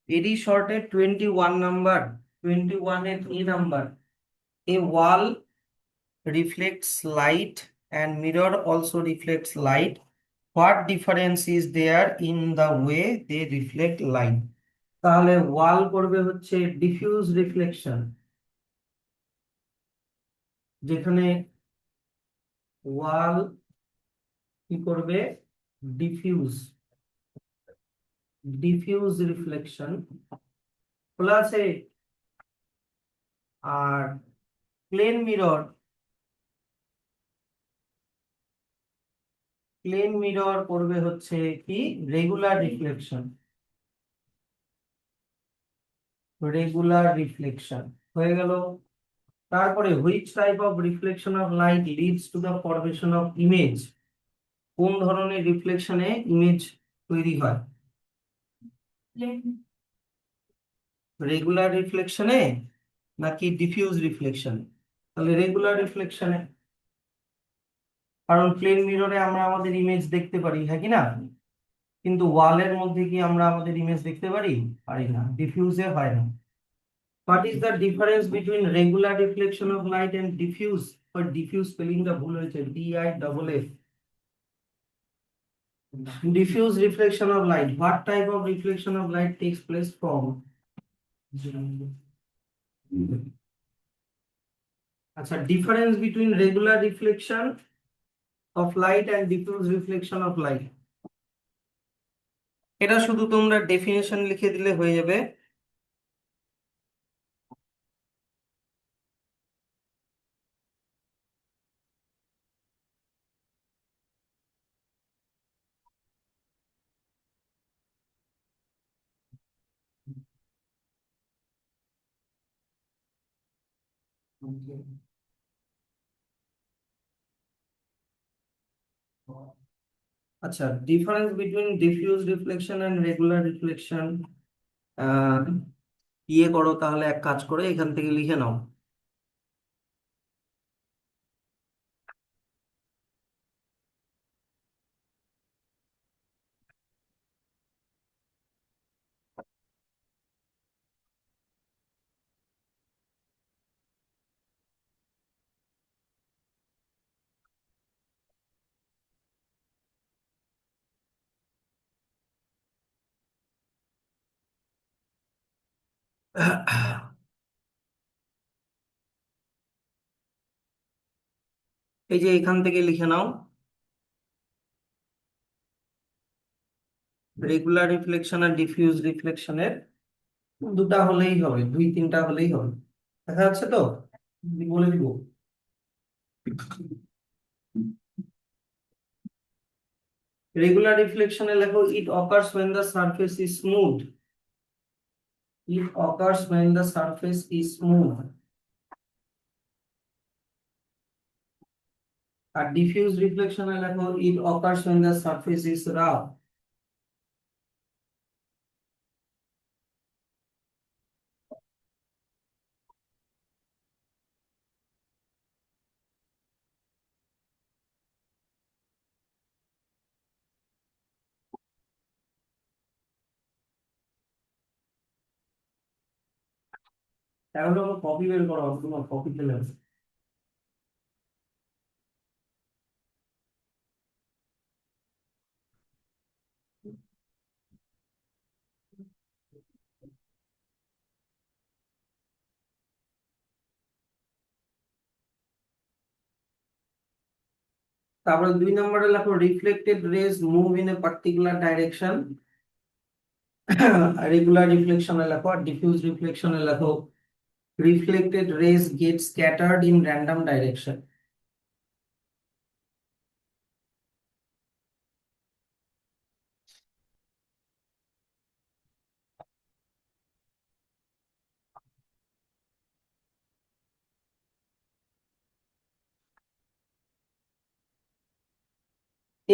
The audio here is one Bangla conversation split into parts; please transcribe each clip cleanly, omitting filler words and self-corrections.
very shorted 21 number. 21 and A number. A wall reflects light and mirror also reflects light. What difference is there in the way they reflect light? তাহলে ওয়াল করবে হচ্ছে ডিফিউজ রিফ্লেকশন, যেখানে ওয়াল কি করবে ডিফিউজ ডিফিউজ রিফ্লেকশন প্লাস আর প্লেন মিরর করবে হচ্ছে কি রেগুলার রিফ্লেকশন হয়ে গেল। তারপরে which type of reflection of light leads to the formation of image, কোন ধরনের রিফ্লেকশনে ইমেজ তৈরি হয়? রেগুলার রিফ্লেকশনে নাকি ডিফিউজ রিফ্লেকশনে? তাহলে রেগুলার রিফ্লেকশনে, কারণ প্লেন মিররে আমরা আমাদের ইমেজ দেখতে পারি, হ্যাঁ কি না? কিন্তু ওয়ালের মধ্যে কি আমরা আমাদের ইমেজ দেখতে পারি? পারি না, ডিফিউজে হয় না। What is the difference between regular reflection of light and diffuse? Or diffuse spellingটা ভুল হয়েছে, DIFF. Diffuse reflection of light. What type of reflection of light takes place from? আচ্ছা, difference between regular reflection of light and diffuse reflection of light. এটা শুধু তোমরা ডেফিনেশন লিখে দিলে হয়ে যাবে। আচ্ছা, difference between diffuse reflection and regular reflection ইয়ে করো, তাহলে এক কাজ করে এখান থেকে লিখে নাও। এই যে এখান থেকে লিখে নাও, রেগুলার রিফ্লেকশন আর ডিফিউজ রিফ্লেকশনের দুটা হলেই হবে, দুই তিনটা হলেই হবে। দেখা যাচ্ছে তো? আমি বলে দিব। রেগুলার রিফ্লেকশনে লেখো ইট occurs when the surface is smooth. It occurs when the surface is smooth. আর ডিফিউজ রিফ্লেকশনে লেখো it occurs when the surface is rough. তাহলে আমার কপি বের করো, তোমার কপি চলে আসে। তারপরে 2 নম্বরে লেখো reflected rays move in a particular direction. Regular রিফ্লেকশনে লেখো, আর ডিফিউজ রিফ্লেকশনে লেখো reflected rays get scattered in random direction.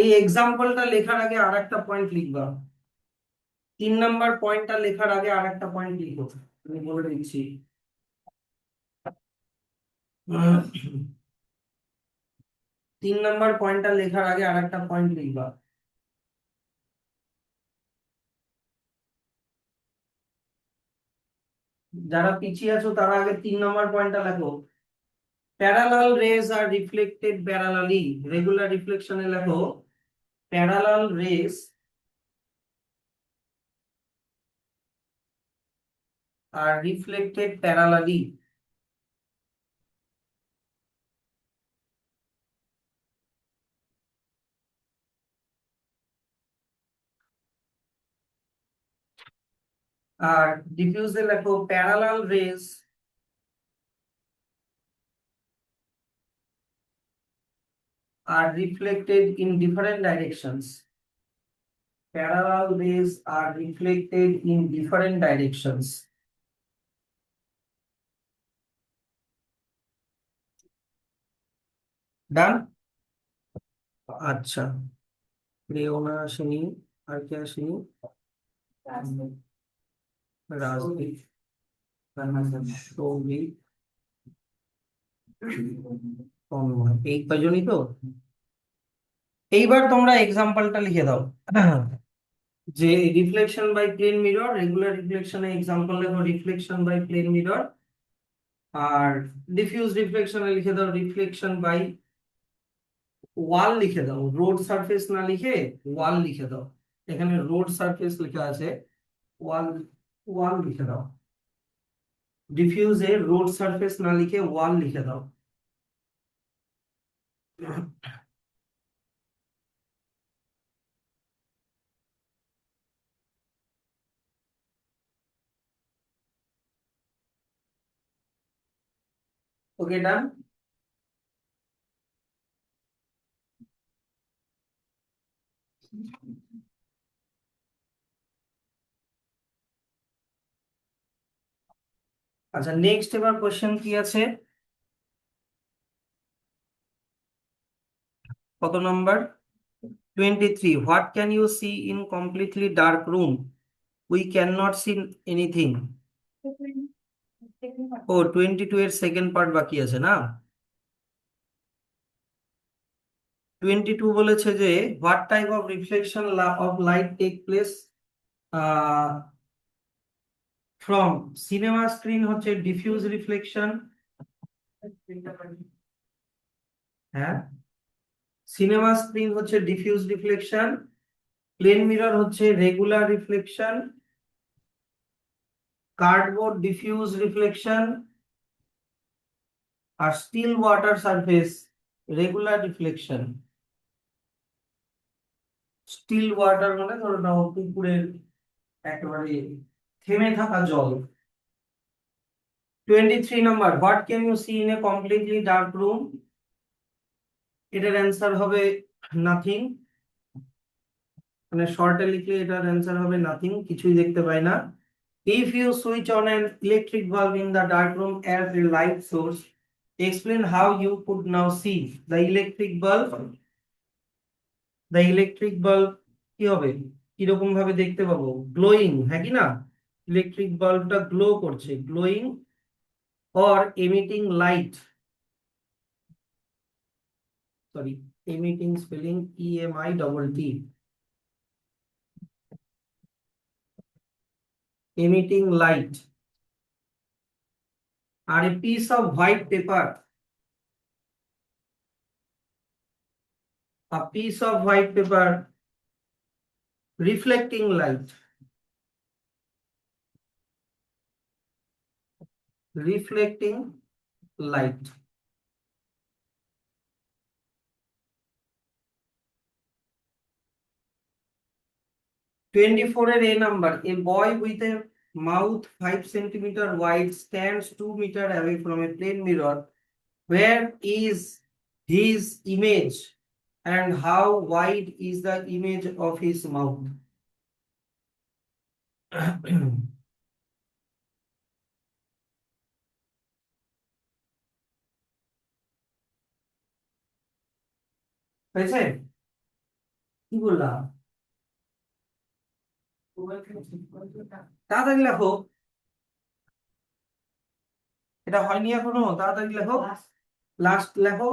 এই এক্সাম্পলটা লেখার আগে আরেকটা পয়েন্ট লিখবা। 3 নম্বর পয়েন্টটা লেখার আগে আরেকটা পয়েন্ট লিখো, আমি বলে দিচ্ছি। 3 নম্বর পয়েন্টটা লেখার আগে আরেকটা পয়েন্ট লিখবা। যারা পিছিয়ে আছো তারা আগে 3 নম্বর পয়েন্টটা লেখো। Parallel rays are reflected parallely, regular রিফ্লেকশনে লেখো parallel rays are reflected parallely. আর ডিফিউজে লেখো parallel rays are reflected in different directions. Parallel rays are reflected in different directions. Done? আচ্ছা, রেওনা আসেনি, আর কে আসেনি? রাজদীপ, সৌভিক, তন্ময়, এই কয়জনই তো। এইবার তোমরা এক্সাম্পলটা লিখে দাও। যে reflection by plane mirror, regular রিফ্লেকশনে এক্সাম্পল লেখো রিফ্লেকশন বাই প্লেন মিরর। আর ডিফিউজ রিফ্লেকশনে লিখে দাও রিফ্লেকশন বাই ওয়াল, লিখে দাও, রোড সারফেস না লিখে ওয়াল লিখে দাও। এখানে রোড সারফেস লেখা আছে, ওয়াল, ওয়াল লিখে দাও। ডিফিউজে রোড সারফেস না লিখে ওয়াল লিখে দাও। ওকে, ডান। আচ্ছা, নেক্সট এবার কোশ্চেন কি আছে? কত number? 23। What can you see in completely dark room? We can not see anything. ও, 22 এর সেকেন্ড পার্ট বাকি আছে না? 22 বলেছে যে what type of reflection of light take place from cinema screen, হচ্ছে ডিফিউজ রিফ্লেকশন। হ্যাঁ, সিনেমা স্ক্রিন হচ্ছে ডিফিউজ রিফ্লেকশন, প্লেন মিরর হচ্ছে regular reflection, cardboard diffuse reflection, আর still water surface regular reflection. Still water মানে ধরো নাও পুকুরের একেবারে থেমে থাকা জল। 23 number, what can you see in a completely dark room? এটার অ্যান্সার হবে নাথিং। মানে শর্টে লিখলে এটার অ্যান্সার হবে নাথিং, কিছুই দেখতে পাই না। If you switch on an electric bulb in the dark room as a light source, explain how you could now see the electric bulb. The electric bulb কি হবে, কিরকম ভাবে দেখতে পাবো? গ্লোয়িং, হ্যাঁ কি না? ইলেকট্রিক বাল্বটা গ্লো করছে, glowing or emitting light, sorry, emitting spelling EMI, emitting light. আর a piece of white paper, a piece of white paper reflecting light, reflecting light. Twenty four এর A number, a boy with a mouth 5 centimeter wide stands 2 meter away from a plane mirror. Where is his image and how wide is the image of his mouth? হয়েছে? কি বললাম? তাড়াতাড়ি লেখো, এটা হয়নি এখনো, তাড়াতাড়ি লেখো, লাস্ট লেখো।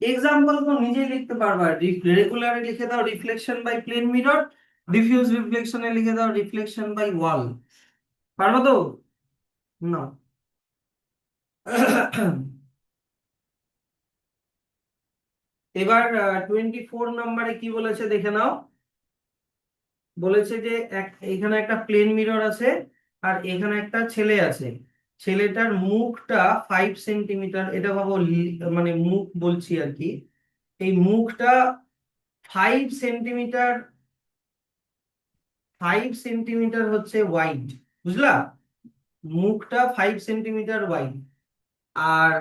এক্সাম্পল তো নিজেই লিখতে পারবা। রেগুলারে লিখে দাও reflection by plane mirror, diffuse রিফ্লেকশনে লিখে দাও রিফ্লেকশন বাই ওয়াল। পারবো তো? না। এবার 24 নম্বরে কি বলেছে দেখে নাও। বলেছে যে এখানে একটা প্লেন মিরর আছে আর এখানে একটা ছেলে আছে। ছেলেটার মুখটা 5 সেন্টিমিটার, এটা ভাবো মানে মুখ বলছি আর কি। এই মুখটা 5 সেন্টিমিটার, 5 সেন্টিমিটার হচ্ছে ওয়াইড, বুঝলা? মুখটা 5 সেন্টিমিটার ওয়াইড। আর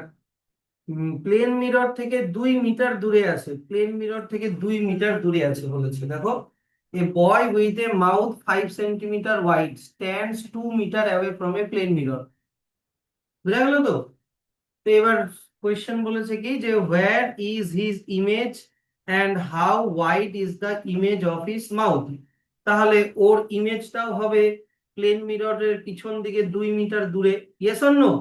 প্লেন মিরর থেকে 2 মিটার দূরে আছে, প্লেন মিরর থেকে 2 মিটার দূরে আছে বলেছে। দেখো, a boy with a mouth 5 centimetre wide stands 2 metre away from a plane mirror. বুঝা গেল তো? তো এবার কোয়েশ্চেন বলেছে কি যে where is his image and how wide is the image of his mouth. তাহলে ওর ইমেজটাও হবে প্লেন মিররের পিছন দিকে 2 মিটার দূরে। Yes or no?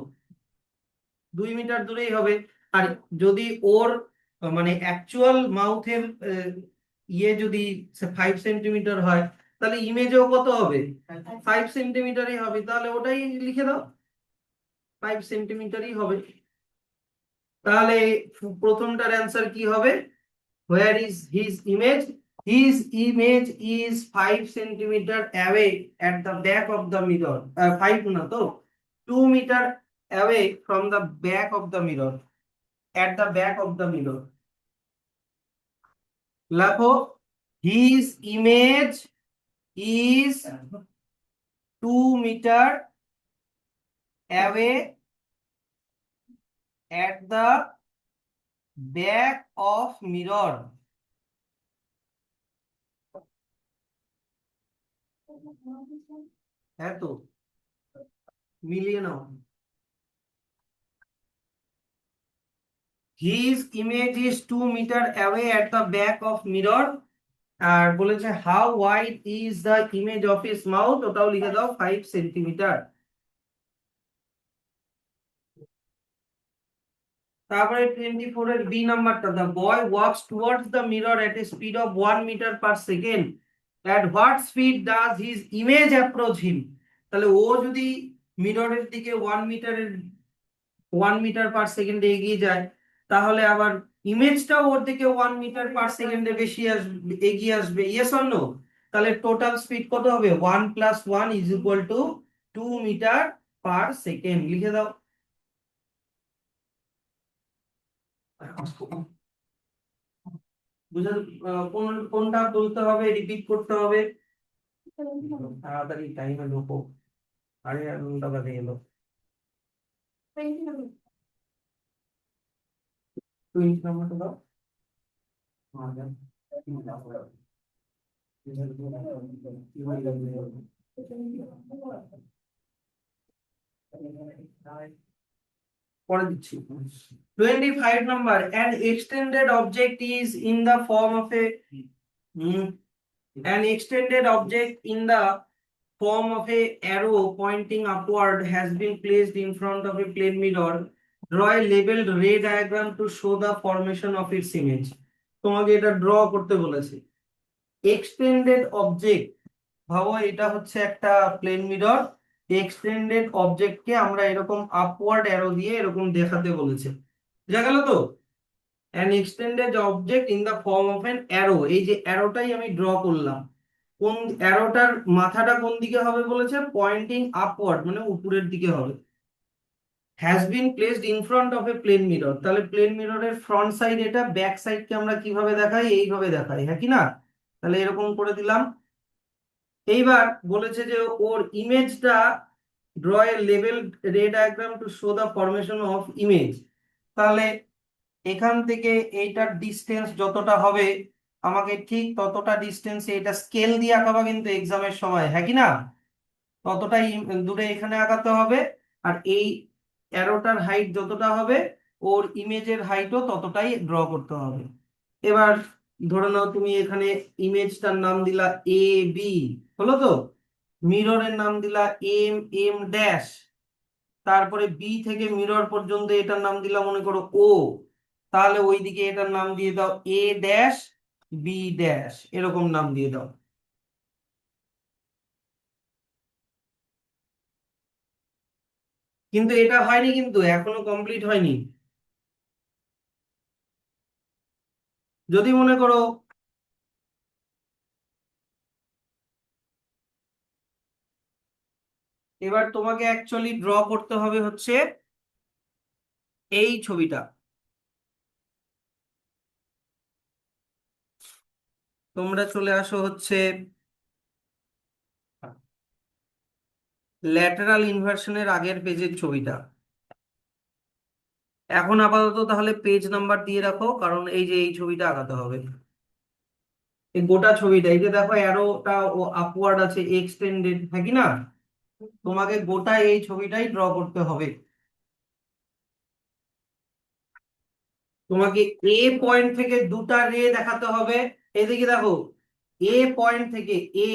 2 মিটার দূরেই হবে। আর যদি ওর মানে অ্যাকচুয়াল মাউথের ইয়ে যদি 5 সেন্টিমিটার হয়, তাহলে ইমেজেও কত হবে? 5 সেন্টিমিটারই হবে। তাহলে ওটাই লিখে দাও, 5 সেন্টিমিটারই হবে। তাহলে প্রথমটার অ্যান্সার কি হবে? Where is his image? His image is 5 centimetre away at the back of the mirror. 5 না তো, 2 metre away from the back of the mirror, at the back of the mirror. লেখো, his image is 2 metre away at the back of mirror. হ্যাঁ তো, মিলিয়ে নাও। His image is 2 metre away at the back of mirror. আর বলেছে how wide is the image of his mouth, ওটাও লিখে দাও 5 সেন্টিমিটার। তারপরে 24 এর বি নাম্বারটা, the boy walks towards the mirror at a speed of 1 metre per second, at what speed does his image approach him. তাহলে ও যদি মিররের দিকে 1 মিটার পার সেকেন্ডে এগিয়ে যায়, তাহলে আবার ইমেজটাও ওর দিকে 1 মিটার পার সেকেন্ডে বেশি আসবে, এগিয়ে আসবে। Yes or no? তাহলে টোটাল স্পিড কত হবে? 1 + 1 = 2 মিটার পার সেকেন্ড। লিখে দাও। বুঝা? কোনটা বলতে হবে, রিপিট করতে হবে। তাড়াতাড়ি টাইমে ঢোকো। আরে 9টা বাজে গেল। 20 নম্বরটা দাও। পরে দিচ্ছি। 25 number, an extended object is in the form of a an extended object in the form of a arrow pointing upward has been placed in front of a plane mirror. Draw a labeled ray diagram to show the formation of its image. তোমাকে এটা ড্র করতে বলেছে। এক্সটেন্ডেড অবজেক্ট, ভাবো এটা হচ্ছে একটা প্লেন মিরর। এক্সটেন্ডেড অবজেক্টকে আমরা এরকম আপওয়ার্ড অ্যারো দিয়ে এরকম দেখাতে বলেছে। বুঝা গেল তো? An extended object in the form of an arrow, এই যে অ্যারোটাই আমি ড্র করলাম। কোন অ্যারোটার মাথাটা কোন দিকে হবে বলেছে? পয়েন্টিং আপওয়ার্ড, মানে উপরের দিকে হবে। Has been placed in front of a plane mirror, তাহলে প্লেন মিররের ফ্রন্ট সাইড এটা, ব্যাক সাইডকে আমরা কিভাবে দেখাই? এইভাবে দেখাই, হ্যাঁ কি না? তাহলে এরকম করে দিলাম। এইবার বলেছে যে ওর ইমেজটা, ড্র এ লেভেল রে diagram to show the formation of image. তাহলে এখান থেকে এইটার ডিস্টেন্স যতটা হবে, আমাকে ঠিক ততটা ডিস্টেন্সে, এটা স্কেল দিয়ে আঁকাবা কিন্তু এক্সামের সময়, হ্যাঁ কি না? ততটাই দূরে এখানে আঁকাতে হবে। আর এই অ্যারোটার হাইট যতটা হবে, ওর ইমেজের হাইটও ততটাই ড্র করতে হবে। এবার ধরে নাও তুমি এখানে ইমেজটার নাম দিলা এ বি, হলো তো? মিররের নাম দিলা এম এম ড্যাশ, তারপরে বি থেকে মিরর পর্যন্ত এটার নাম দিলাম মনে করো ও। তাহলে ওইদিকে এটার নাম দিয়ে দাও এ ড্যাশ বি ড্যাশ, এরকম নাম দিয়ে দাও। কিন্তু এটা হয়নি, কিন্তু এখনো কমপ্লিট হয়নি। যদি মনে করো এবার তোমাকে অ্যাকচুয়ালি ড্র করতে হবে হচ্ছে এই ছবিটা। তোমরা চলে আসো হচ্ছে ল্যাটারাল ইনভার্সনের আগের পেজের ছবিটা। এখন আপাতত তাহলে পেজ নাম্বার দিয়ে রাখো, কারণ এই যে এই ছবিটা আঁকাতে হবে। এই গোটা ছবিটা, এই যে দেখো অ্যারোটা ও আপওয়ার্ড আছে, এক্সটেন্ডেড, হ্যাঁ কি না? তোমাকে গোটা এই ছবিটাই ড্র করতে হবে। তোমাকে এ পয়েন্ট থেকে দুটা রে দেখাতে হবে। এদিকে দেখো, এ পয়েন্ট থেকে এ,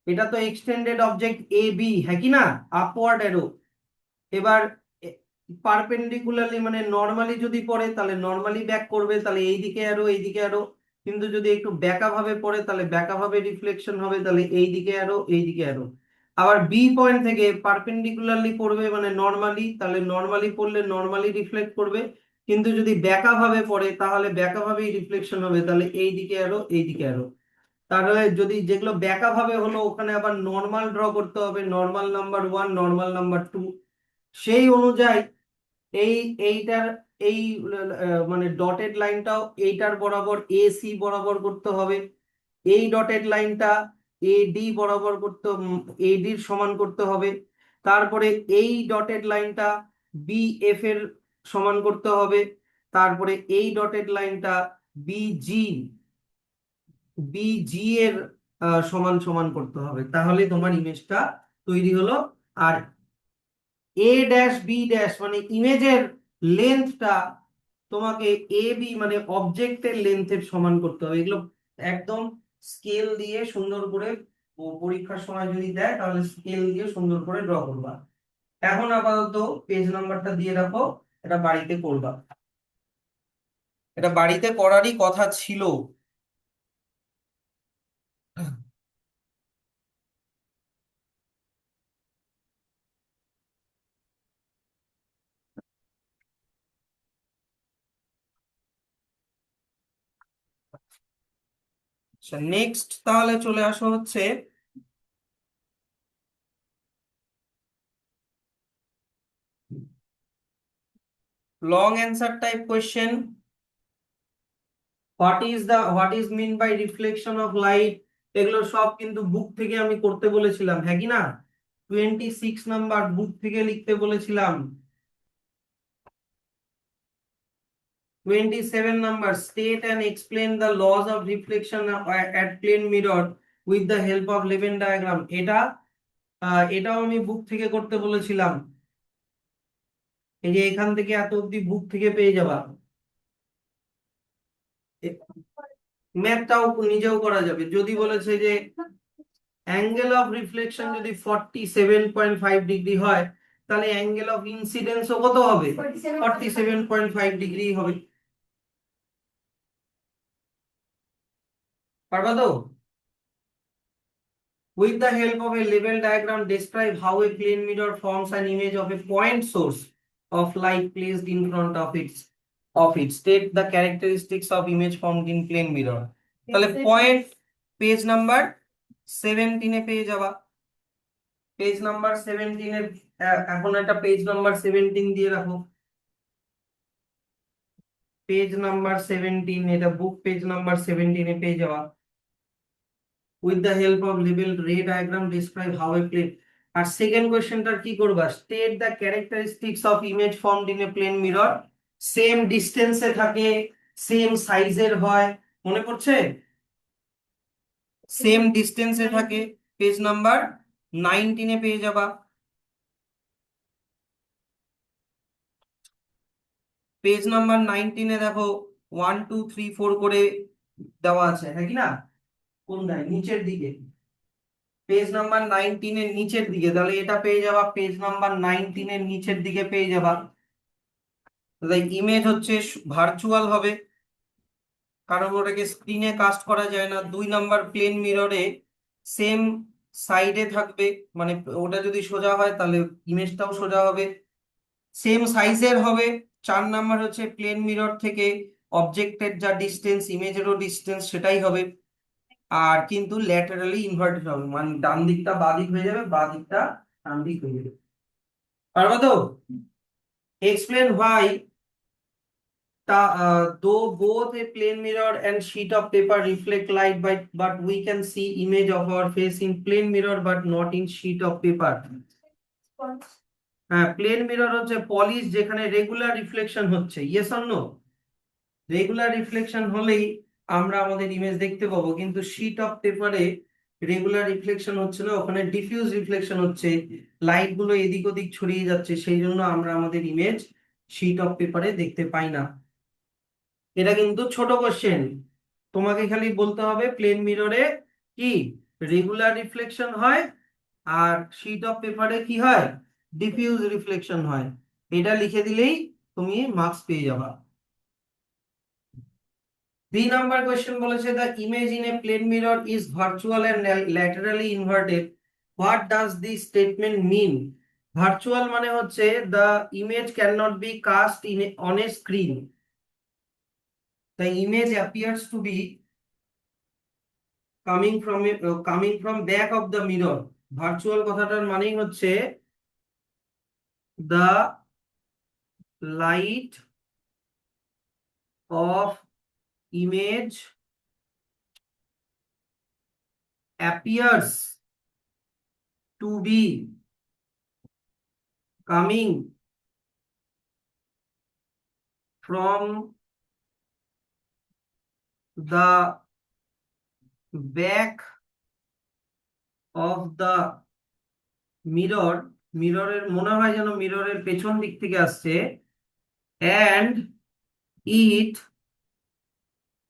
এটা তো এক্সটেন্ডেড অবজেক্ট এ বি, হ্যাঁ কি না? Upward arrow. এবার পারপেন্ডিকুলারলি মানে নর্মালি যদি পড়ে তাহলে নর্মালি ব্যাক করবে, তাহলে এইদিকে অ্যারো এইদিকে অ্যারো। কিন্তু যদি একটু ব্যাকা ভাবে পড়ে তাহলে ব্যাকা ভাবে রিফ্লেকশন হবে, তাহলে এইদিকে অ্যারো এইদিকে অ্যারো। আবার বি পয়েন্ট থেকে পারপেন্ডিকুলারলি পড়বে মানে নর্মালি, তাহলে নর্মালি পড়লে নর্মালি রিফ্লেক্ট করবে। কিন্তু যদি ব্যাকা ভাবে পড়ে তাহলে ব্যাকা ভাবেই রিফ্লেকশন হবে, তাহলে এইদিকে অ্যারো এইদিকে অ্যারো। তাহলে যদি যেগুলো ব্যাকা ভাবে হলো ওখানে আবার নর্মাল ড্র করতে হবে, নর্মাল নাম্বার 1, নর্মাল নাম্বার 2। সেই অনুযায়ী এই এইটার এই মানে ডটেড লাইনটাও এইটার বরাবর এ সি বরাবর করতে হবে। এই ডটেড লাইনটা এ ডি বরাবর করতে, এডির সমান করতে হবে। তারপরে এই ডটেড লাইনটা বি এফ এর সমান করতে হবে। তারপরে এই ডটেড লাইনটা বিজি, বিজি এর সমান সমান করতে হবে, তাহলে তোমার ইমেজটা তৈরি হলো। আর এ ড্যাশ বি ড্যাশ মানে ইমেজের লেন্থটা তোমাকে এ বি মানে অবজেক্টের লেন্থের সমান করতে হবে। এগুলো একদম স্কেল দিয়ে সুন্দর করে, পরীক্ষার সময় যদি দেয় তাহলে স্কেল দিয়ে সুন্দর করে ড্র করবা। এখন আপাতত পেজ নাম্বারটা দিয়ে রাখো, এটা বাড়িতে করবা। এটা বাড়িতে করারই কথা ছিল। আচ্ছা, নেক্সট তাহলে চলে আসো হচ্ছে long answer type question. What is mean by reflection of light. এগুলো সব কিন্তু বুক থেকে আমি করতে বলেছিলাম, হ্যাঁ কি না? 26 নাম্বার বুক থেকে লিখতে বলেছিলাম। 27 number state and explain the laws of reflection at plane mirror with the help of লেভেন ডায়াগ্রাম। এটাও আমি বুক থেকে করতে বলেছিলাম। এই যে এখান থেকে এত অব্দি বুক থেকে পেয়ে যাবা। ম্যাথটাও নিজেও করা যাবে। যদি বলেছে যে অ্যাঙ্গেল অফ রিফ্লেকশন যদি 47.5 ডিগ্রি হয়, তাহলে অ্যাঙ্গেল অফ ইনসিডেন্সও কত হবে? 47.5 ডিগ্রি হবে। পারবা তো? With the help of a level diagram, describe how a plane mirror forms an image of a point source of light placed in front of it. State the characteristics of image formed in plane mirror. তাহলে পয়েন্ট পেজ নাম্বার 17 পেয়ে যাবা। পেজ নাম্বার 17 এখন একটা পেজ নাম্বার 17 দিয়ে রাখো। পেজ নাম্বার 17, এটা বুক পেজ নাম্বার 17 পেয়ে যাওয়া। With the help of labeled ray diagram, describe how a plane. আর সেকেন্ড কোয়েশ্চেনটার কি করবা? State the characteristics of image formed in a plane mirror. Same ডিস্টেন্সে থাকে, সেম সাইজের হয়, মনে পড়ছে? সেম ডিস্টেন্সে থাকে। পেজ নাম্বার 19 পেয়ে যাবা। পেজ নাম্বার 19 দেখো 1 2 3 4 করে দেওয়া আছে, হ্যাঁ কি না? কোন দায় নিচের দিকে, পেজ নাম্বার 19 নিচের দিকে, তাহলে এটা পেয়ে যাবা পেজ নাম্বার 19 নিচের দিকে পেয়ে যাবা। তাহলে ইমেজ হচ্ছে ভার্চুয়াল হবে, কারণ ওটাকে স্ক্রিনে কাস্ট করা যায় না। 2 নাম্বার প্লেন মিররে সেম সাইডে থাকবে, মানে ওটা যদি সোজা হয় তাহলে ইমেজটাও সোজা হবে, সেম সাইজের হবে। 4 নাম্বার হচ্ছে প্লেন মিরর থেকে অবজেক্টের যা ডিস্টেন্স, ইমেজেরও ডিস্টেন্স সেটাই হবে। আর কিন্তু ল্যাটারালি ইনভার্টেড হবে, মানে ডান দিকটা বাঁ দিক হয়ে যাবে, বাঁ দিকটা ডান দিক হয়ে যাবে। পারবো তো? Explain why though both a plane mirror and sheet of paper reflect light, but we can see image of our face in plane mirror but not in sheet of paper. হ্যাঁ, প্লেন মিরর হচ্ছে পলিশ, যেখানে রেগুলার রিফ্লেকশন হচ্ছে। Yes or no? Regular reflection হলেই আমরা আমাদের ইমেজ দেখতে পাবো, কিন্তু শীট অফ পেপারে রেগুলার রিফ্লেকশন হচ্ছে না, ওখানে ডিফিউজ রিফ্লেকশন হচ্ছে, লাইট গুলো এদিক ওদিক ছড়িয়ে যাচ্ছে, সেই জন্য আমরা আমাদের ইমেজ শীট অফ পেপারে দেখতে পাই না। এটা কিন্তু ছোট কোশ্চেন, তোমাকে খালি বলতে হবে প্লেন মিররে কি রেগুলার রিফ্লেকশন হয়, আর শীট অফ পেপারে কি হয়, ডিফিউজ রিফ্লেকশন হয়। এটা লিখে দিলেই তুমি মার্কস পেয়ে যাবা। 3 নাম্বার কোয়েশ্চেন বলেছে the image in a plane mirror is virtual and laterally inverted, what does this statement mean? Virtual মানে হচ্ছে the image can not be cast in on a screen, the image appears to be coming from back of the mirror। Virtual কথাটার মানেই হচ্ছে the light of image appears to be coming from the back of the mirror, মিররের মনে হয় যেন মিররের পেছন দিক থেকে আসছে, and it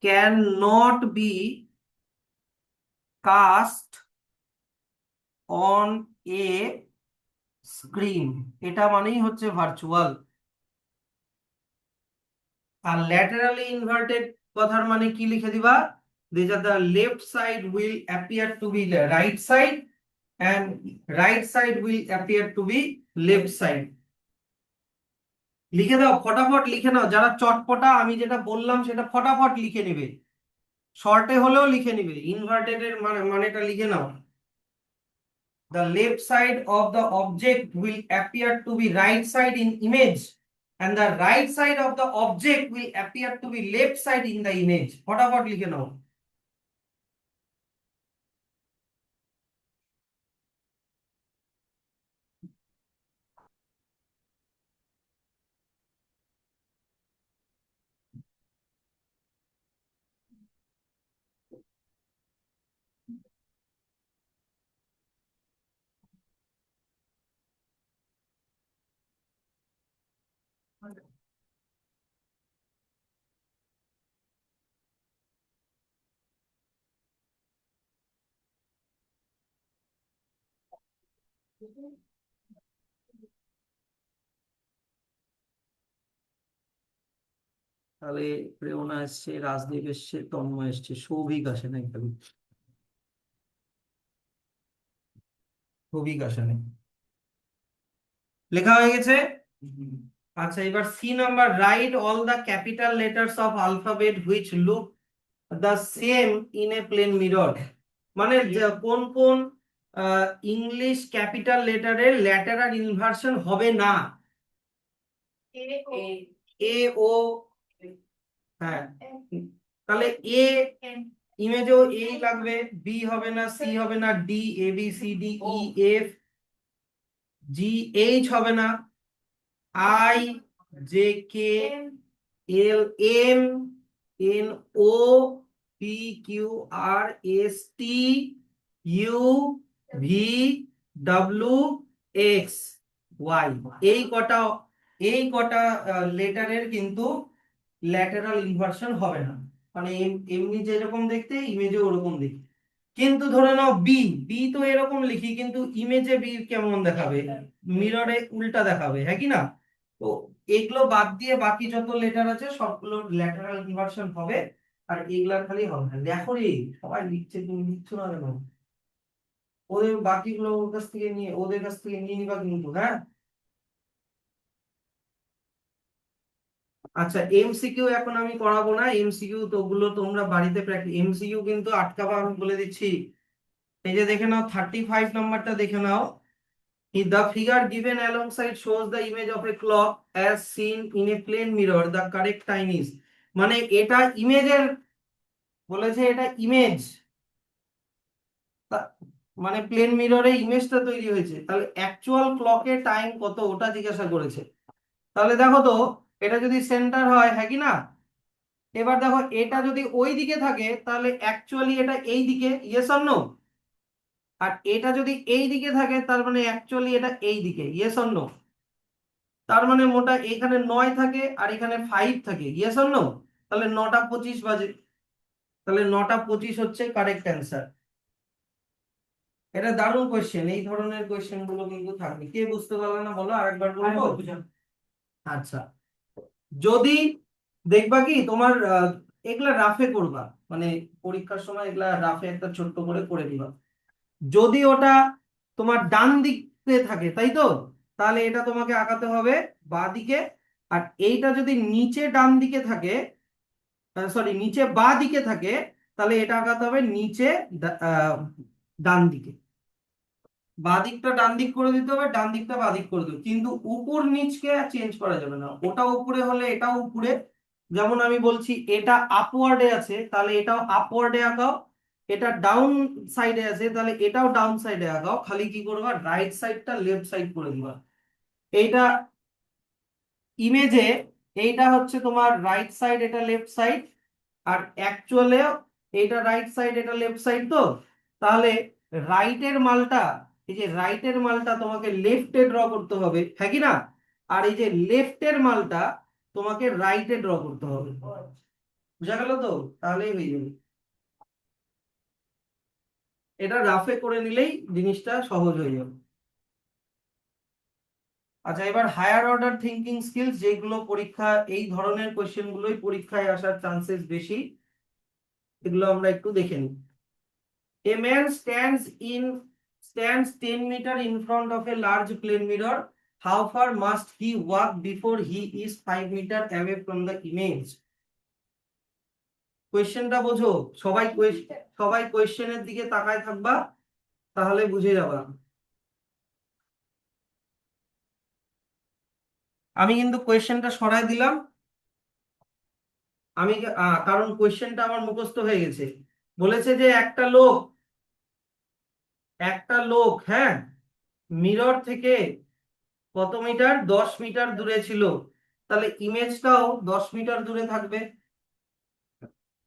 cannot be cast on a screen. এটা মানেই হচ্ছে ভার্চুয়াল। আর ল্যাটারালি ইনভার্টেড কথার মানে কি লিখে দিবা, this are the left side will appear to be right side and right side will appear to be left side। লিখে দাও, ফটাফট লিখে নাও, যারা চটপটা আমি যেটা বললাম সেটা ফটাফট লিখে নেবে, শর্টে হলেও লিখে নেবে, ইনভার্টেড এর মানেটা লিখে নাও। The left side of the object will appear to be right side in image and the right side of the object will appear to be left side in the image। ফটাফট লিখে নাও। তাহলে প্রেরণা এসছে, রাজদীপ এসছে, তন্ময় এসছে, সৌভিক আসে নাই খালি, সৌভিক আসে নাই। লেখা হয়ে গেছে? আচ্ছা, এবার C number, write all the capital letters of alphabet which look the same in a plane mirror. মানে কোন কোন ইংলিশ ক্যাপিটাল লেটারের ল্যাটারাল ইনভার্সন হবে না? এ ও, হ্যাঁ, তাহলে এ ইমেজেও এই লাগবে, বি হবে না, সি হবে না, D, A B C D E F G H হবে না, I J K L M N O P Q R S T U V W X Y, এই কটা লেটারের কিন্তু ল্যাটারাল ইনভার্সন হবে না, মানে এমনি যেরকম দেখতে ইমেজে ওরকম দেখতে। কিন্তু ধরে নাও বি, বি তো এরকম লিখি কিন্তু ইমেজে বি কেমন দেখাবে, মিররে উল্টা দেখাবে, হ্যাঁ কি না? তো এগুলো বাদ দিয়ে বাকি যত লেটার আছে সবগুলো ল্যাটারাল ইনভার্সন হবে, আর এগুলা খালি হবে না। দেখো রে, সবাই লিখছে, তুমি লিখছো না কেন? ওদের বাকিগুলো ওদের কাছ থেকে নিয়ে নিবা কিন্তু, হ্যাঁ। আচ্ছা, এমসিকিউ এখন আমি করাবো না, এমসিকিউ তো ওগুলো তোমরা বাড়িতে প্র্যাকটিস, এমসিকিউ কিন্তু আটকাবা আমি বলে দিচ্ছি। এই যে দেখে নাও 35 নাম্বারটা দেখে নাও। The figure given alongside shows the image of a clock as seen in a plane mirror. The correct time is, মানে এটা ইমেজের বলেছে, এটা ইমেজ, মানে প্লেন মিররে ইমেজটা তৈরি হয়েছে, তাহলে অ্যাকচুয়াল ক্লকের টাইম কত ওটা জিজ্ঞাসা করেছে। তাহলে দেখো তো, এটা যদি সেন্টার হয়, হ্যাঁ কি না? এবার দেখো এটা যদি ওই দিকে থাকে তাহলে অ্যাকচুয়ালি এটা এই দিকে, ইয়েস অর নো? আর এটা যদি এই দিকে থাকে তার মানে অ্যাকচুয়ালি এটা এই দিকে, ইয়েস অর নো? তার মানে মোটা এখানে 9 থাকে আর এখানে 5 থাকে, ইয়েস অর নো? তাহলে 9টা 25 বাজে, তাহলে 9টা 25 হচ্ছে কারেক্ট অ্যান্সার। এটা দারুণ কোয়েশ্চেন, এই ধরনের কোয়েশ্চেন গুলো কিন্তু থাকবে। কে বুঝতে পারলে না বলো, আরেকবার বলবো? আচ্ছা, যদি দেখবা কি তোমার এগুলা রাফে করবা, মানে পরীক্ষার সময় এগুলা রাফে একটা ছোট্ট করে করে দিবা। যদি ওটা তোমার ডান দিকে থাকে, তাই তো, তাহলে এটা তোমাকে আঁকাতে হবে বাঁ দিকে। আর এইটা যদি নিচে ডান দিকে থাকে, সরি নিচে বাঁ দিকে থাকে, তাহলে এটা আঁকাতে হবে নিচে ডান দিকে। বাঁ দিকটা ডান দিক করে দিতে হবে, ডান দিকটা বাঁ দিক করে দিতে হবে, কিন্তু উপর নিচকে চেঞ্জ করা যাবে না। ওটা উপরে হলে এটাও উপরে, যেমন আমি বলছি এটা আপওয়ার্ডে আছে তাহলে এটাও আপওয়ার্ডে আঁকাও, এটা ডাউন সাইডে আছে তাহলে এটাও ডাউন সাইডে আঁকাও, খালি কি করবা রাইট সাইডটা লেফট সাইড করে দিবা। এইটা ইমেজে এইটা হচ্ছে তোমার রাইট সাইড, এটা লেফট সাইড, আর অ্যাকচুয়ালে এইটা রাইট সাইড এটা লেফট সাইড, তো তাহলে রাইটের মালটা, এই যে রাইটের মালটা তোমাকে লেফটে ড্র করতে হবে, হ্যাঁ কি না? আর এই যে লেফটের মালটা তোমাকে রাইটে ড্র করতে হবে। বুঝা গেল তো? তাহলেই হয়ে যাবে। এটা রাফে করে নিলেই জিনিসটা সহজ হয়ে যাবে। আচ্ছা, এবার হায়ার অর্ডার থিঙ্কিং স্কিলস, যেগুলো পরীক্ষা এই ধরনের কোশ্চেন গুলোই পরীক্ষায় আসার চান্সেস বেশি, এগুলো আমরা একটু দেখে নিই। A man stands 10 meter in front of a large plane mirror. How far must he walk before he is 5 meter away from the image? কোয়েশ্চেনটা বোঝো, সবাই কোয়েশ্চেনের দিকে তাকায় থাকবা, তাহলে বুঝে যাবা। আমি কিন্তু কোয়েশ্চেনটা সরাই দিলাম, আমি কারণ কোয়েশ্চেনটা আমার মুখস্থ হয়ে গেছে। বলেছে যে একটা লোক, হ্যাঁ, মিরর থেকে কত মিটার, 10 মিটার দূরে ছিল, তাহলে ইমেজটাও 10 মিটার দূরে থাকবে,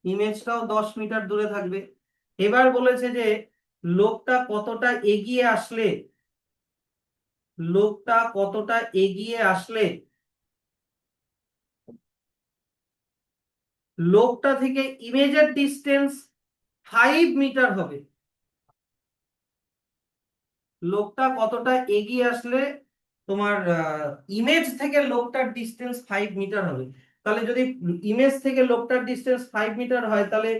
ইমেজটাও 10 মিটার দূরে থাকবে। এবার বলেছে যে লোকটা কতটা এগিয়ে আসলে, লোকটা কতটা এগিয়ে আসলে লোকটা থেকে ইমেজের ডিস্টেন্স 5 মিটার হবে। লোকটা কতটা এগিয়ে আসলে তোমার ইমেজ থেকে লোকটার ডিস্টেন্স 5 মিটার হবে। তাহলে যদি ইমেজ থেকে লোকটার ডিস্টেন্স 5 মিটার হয়, তাহলে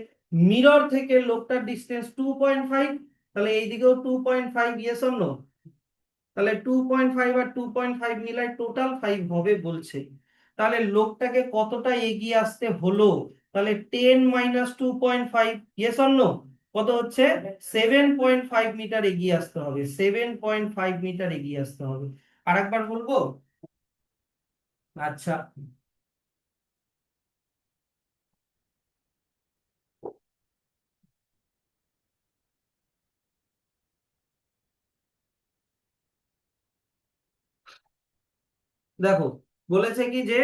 মিরর থেকে লোকটার ডিস্টেন্স 2.5, তাহলে এইদিকেও 2.5, ইয়েস অর নো? তাহলে 2.5 আর 2.5 মিলাই টোটাল 5 হবে বলছে। তাহলে লোকটাকে কতটা এগিয়ে আসতে হলো, তাহলে 10 মাইনাস 2.5, ইয়েস অর নো? কত হচ্ছে? 7.5 মিটার এগিয়ে আসতে হবে, 7.5 মিটার এগিয়ে আসতে হবে। আরেকবার বলবো? আচ্ছা, দেখো বলেছে কি যে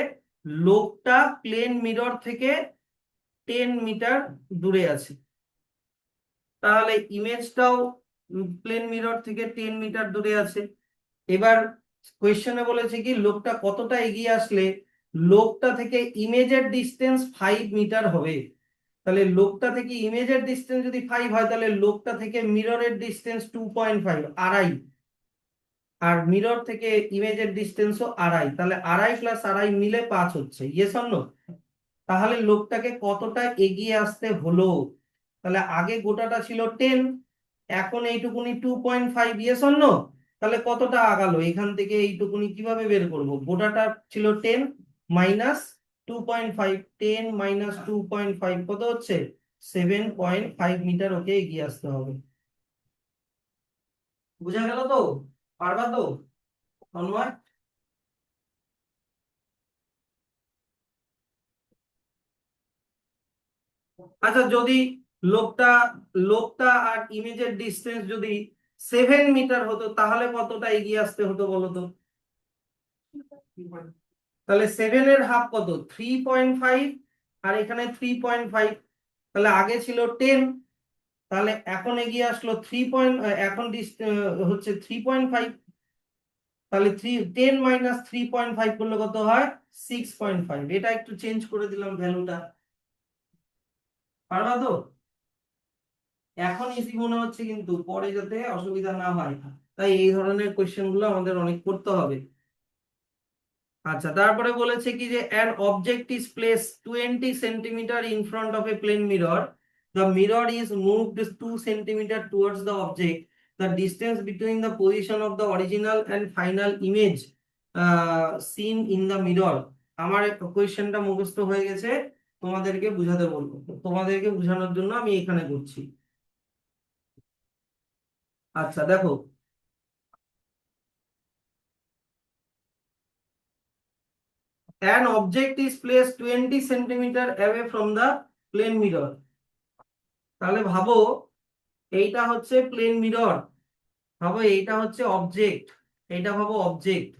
লোকটা প্লেন মিরর থেকে 10 মিটার দূরে আছে, তাহলে ইমেজটাও প্লেন মিরর থেকে 10 মিটার দূরে আছে। এবার কোয়েশ্চেনে বলেছে কি লোকটা কতটা এগিয়ে আসলে লোকটা থেকে ইমেজের ডিস্টেন্স 5 মিটার হবে। তাহলে লোকটা থেকে ইমেজের ডিস্টেন্স যদি 5 হয়, তাহলে লোকটা থেকে মিররের ডিস্টেন্স 2.5, আড়াই, আর মিরর থেকে ইমেজের ডিস্টেন্সও আড়াই, তাহলে আড়াই প্লাস আড়াই মিলে 5 হচ্ছে, ইয়েস অর নো? তাহলে লোকটাকে কতটা এগিয়ে আসতে হলো, তাহলে আগে গোটাটা ছিল 10, এখন এইটুকুনি 2.5, ইয়েস অর নো? তাহলে কতটা আগালো এখান থেকে? এইটুকুনি কিভাবে বের করব? গোটাটা ছিল 10 মাইনাস 2.5, 10 মাইনাস 2.5 কত হচ্ছে? 7.5 মিটার ওকে এগিয়ে আসতে হবে। বুঝা গেল তো? পারবা তো তন্ময়? আচ্ছা, যদি লোকটা লোকটা আর ইমেজের ডিস্টেন্স যদি 7 মিটার হতো, তাহলে কতটা এগিয়ে আসতে হতো বলো তো? তাহলে 7 এর হাফ কত? 3.5, আর এখানে 3.5। তাহলে আগে ছিল 10, তাহলে এখন এগিয়ে আসলো 3 এখন হচ্ছে 3.5। তাহলে 10 - 3.5 করলে কত হয়? 6.5। এটা একটু চেঞ্জ করে দিলাম ভ্যালুটা। পারবা তো? এখন ইজি মনে হচ্ছে, কিন্তু পরে যাতে অসুবিধা না হয়, তাই এই ধরনের কোয়েশ্চেন গুলো আমাদের অনেক করতে হবে। আচ্ছা, তারপরে বলেছে কি যে an object is placed 20 centimeter in front of a plane mirror. The mirror is moved 2 centimeter towards the object. The distance between the position of the original and final image seen in the mirror. আমার কোয়েশ্চেনটা মুখস্থ হয়ে গেছে, তোমাদেরকে বুঝাতে বলবো। তোমাদেরকে বোঝানোর জন্য আমি এখানে করছি। আচ্ছা দেখো, an object is placed 20 centimeter away from the plane mirror. তাহলে ভাবো এইটা হচ্ছে প্লেন মিরর, ভাবো এইটা হচ্ছে অবজেক্ট, এইটা ভাবো অবজেক্ট।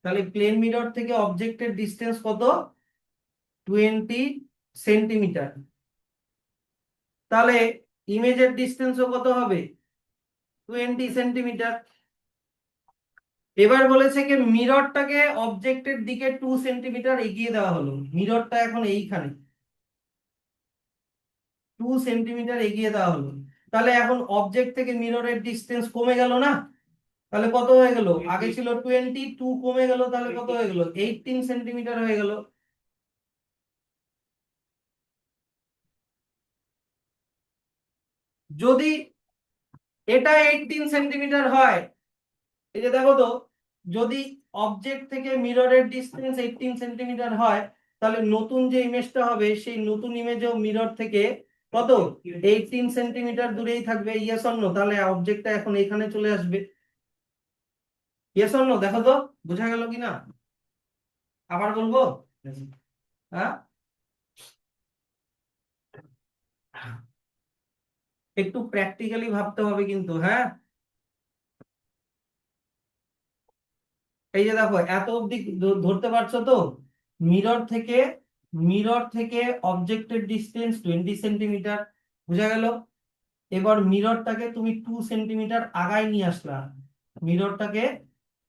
তাহলে প্লেন মিরর থেকে অবজেক্টের ডিস্টেন্স কত? 20 সেন্টিমিটার। তাহলে ইমেজের ডিস্টেন্সও কত হবে? 20 সেন্টিমিটার। এবার বলেছে কি মিররটাকে অবজেক্টের দিকে 2 সেন্টিমিটার এগিয়ে দেওয়া হলো। মিররটা এখন এইখানে 2 সেন্টিমিটার এগিয়ে দেওয়া হলো। তাহলে এখন অবজেক্ট থেকে মিররের ডিস্টেন্স কমে গেল না? তাহলে কত হয়ে গেল? আগে ছিল 22, কমে গেল, তাহলে কত হয়ে গেল? 18 সেন্টিমিটার হয়ে গেল। যদি এটা 18 সেন্টিমিটার হয়, এই যে দেখো তো, যদি অবজেক্ট থেকে মিররের ডিস্টেন্স 18 সেন্টিমিটার হয়, তাহলে নতুন যে ইমেজটা হবে সেই নতুন ইমেজও মিরর থেকে কত? 18 সেন্টিমিটার দূরেই থাকবে। Yes or no? তাহলে অবজেক্টটা এখন এখানে চলে আসবে। Yes or no? দেখো তো বোঝা গেল কিনা? আবার বলবো? হ্যাঁ, একটু প্র্যাকটিক্যালি ভাবতে হবে কিন্তু, হ্যাঁ। এই যে দেখো, এত অবধি ধরতে পারছো তো? মিরর থেকে অবজেক্টের ডিস্টেন্স 20 সেন্টিমিটার, বুঝা গেল? এবার মিররটাকে তুমি 2 সেন্টিমিটার আগায় নিয়ে আসলা, মিররটাকে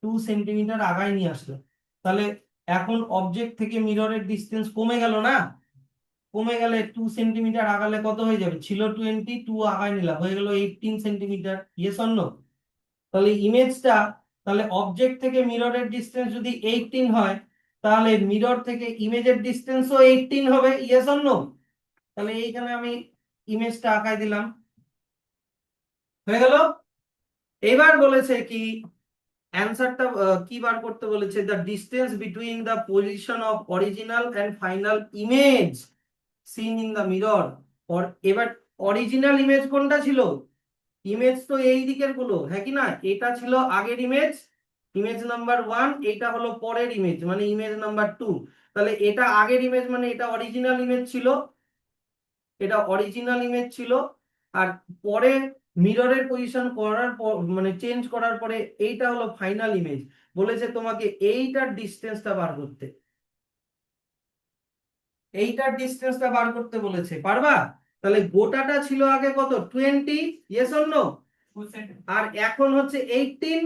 2 সেন্টিমিটার আগায় নিয়ে আসলে, তাহলে এখন অবজেক্ট থেকে মিররের ডিস্টেন্স কমে গেল না? কমে গেলে 2 সেন্টিমিটার আগালে কত হয়ে যাবে? ছিল 20, আগায় নিলাম, হয়ে গেল 18 সেন্টিমিটার। Yes or no? তাহলে ইমেজটা, তাহলে অবজেক্ট থেকে মিররের ডিস্টেন্স যদি 18 হয়, তাহলে মিরর থেকে ইমেজের ডিস্টেন্সও 18 হবে। Yes or no? তাহলে এইখানে আমি ইমেজটা আঁকাই দিলাম, হয়ে গেল। এবার বলেছে কি অ্যান্সারটা কি বার করতে বলেছে? The distance between the position of original and final image seen in the mirror. এবার অরিজিনাল ইমেজ কোনটা ছিল? ইমেজ তো এই দিকের গুলো, হ্যাঁ কি না? এটা ছিল আগের ইমেজ, ইমেজ নাম্বার 1, এটা হলো পরের ইমেজ মানে ইমেজ নাম্বার 2। তাহলে এটা আগের ইমেজ মানে এটা অরিজিনাল ইমেজ ছিল, এটা অরিজিনাল ইমেজ ছিল। আর পরে মিররের পজিশন করার পর মানে চেঞ্জ করার পরে এইটা হলো ফাইনাল ইমেজ। বলেছে তোমাকে এইটার ডিস্টেন্সটা বার করতে, এইটার ডিস্টেন্সটা বার করতে বলেছে। পারবা? তাহলে গোটাটা ছিল আগে কত? 20, ইয়েস অর নো? আর এখন হচ্ছে 18।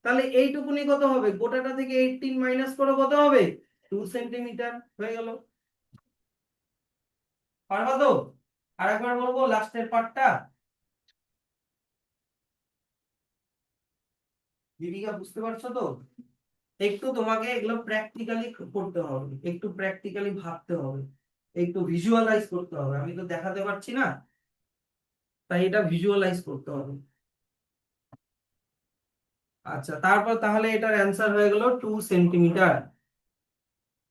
তাহলে এইটুকুনি কত হবে? গোটাটা থেকে 18 মাইনাস করো, কত হবে? 2 সেন্টিমিটার হয়ে গেল। পারবা তো? আর একবার বলবো লাস্টের পার্টটা। দীপিকা বুঝতে পারছো তো? একটু তোমাকে এগুলো প্র্যাকটিক্যালি করতে হবে, একটু প্র্যাকটিক্যালি ভাবতে হবে, একটু ভিজুয়ালাইজ করতে হবে। আমি তো দেখাতে পারছি না। তাই এটা ভিজুয়ালাইজ করতে হবে। আচ্ছা, তারপর তাহলে এটার অ্যান্সার হয়ে গেল 2 সেন্টিমিটার।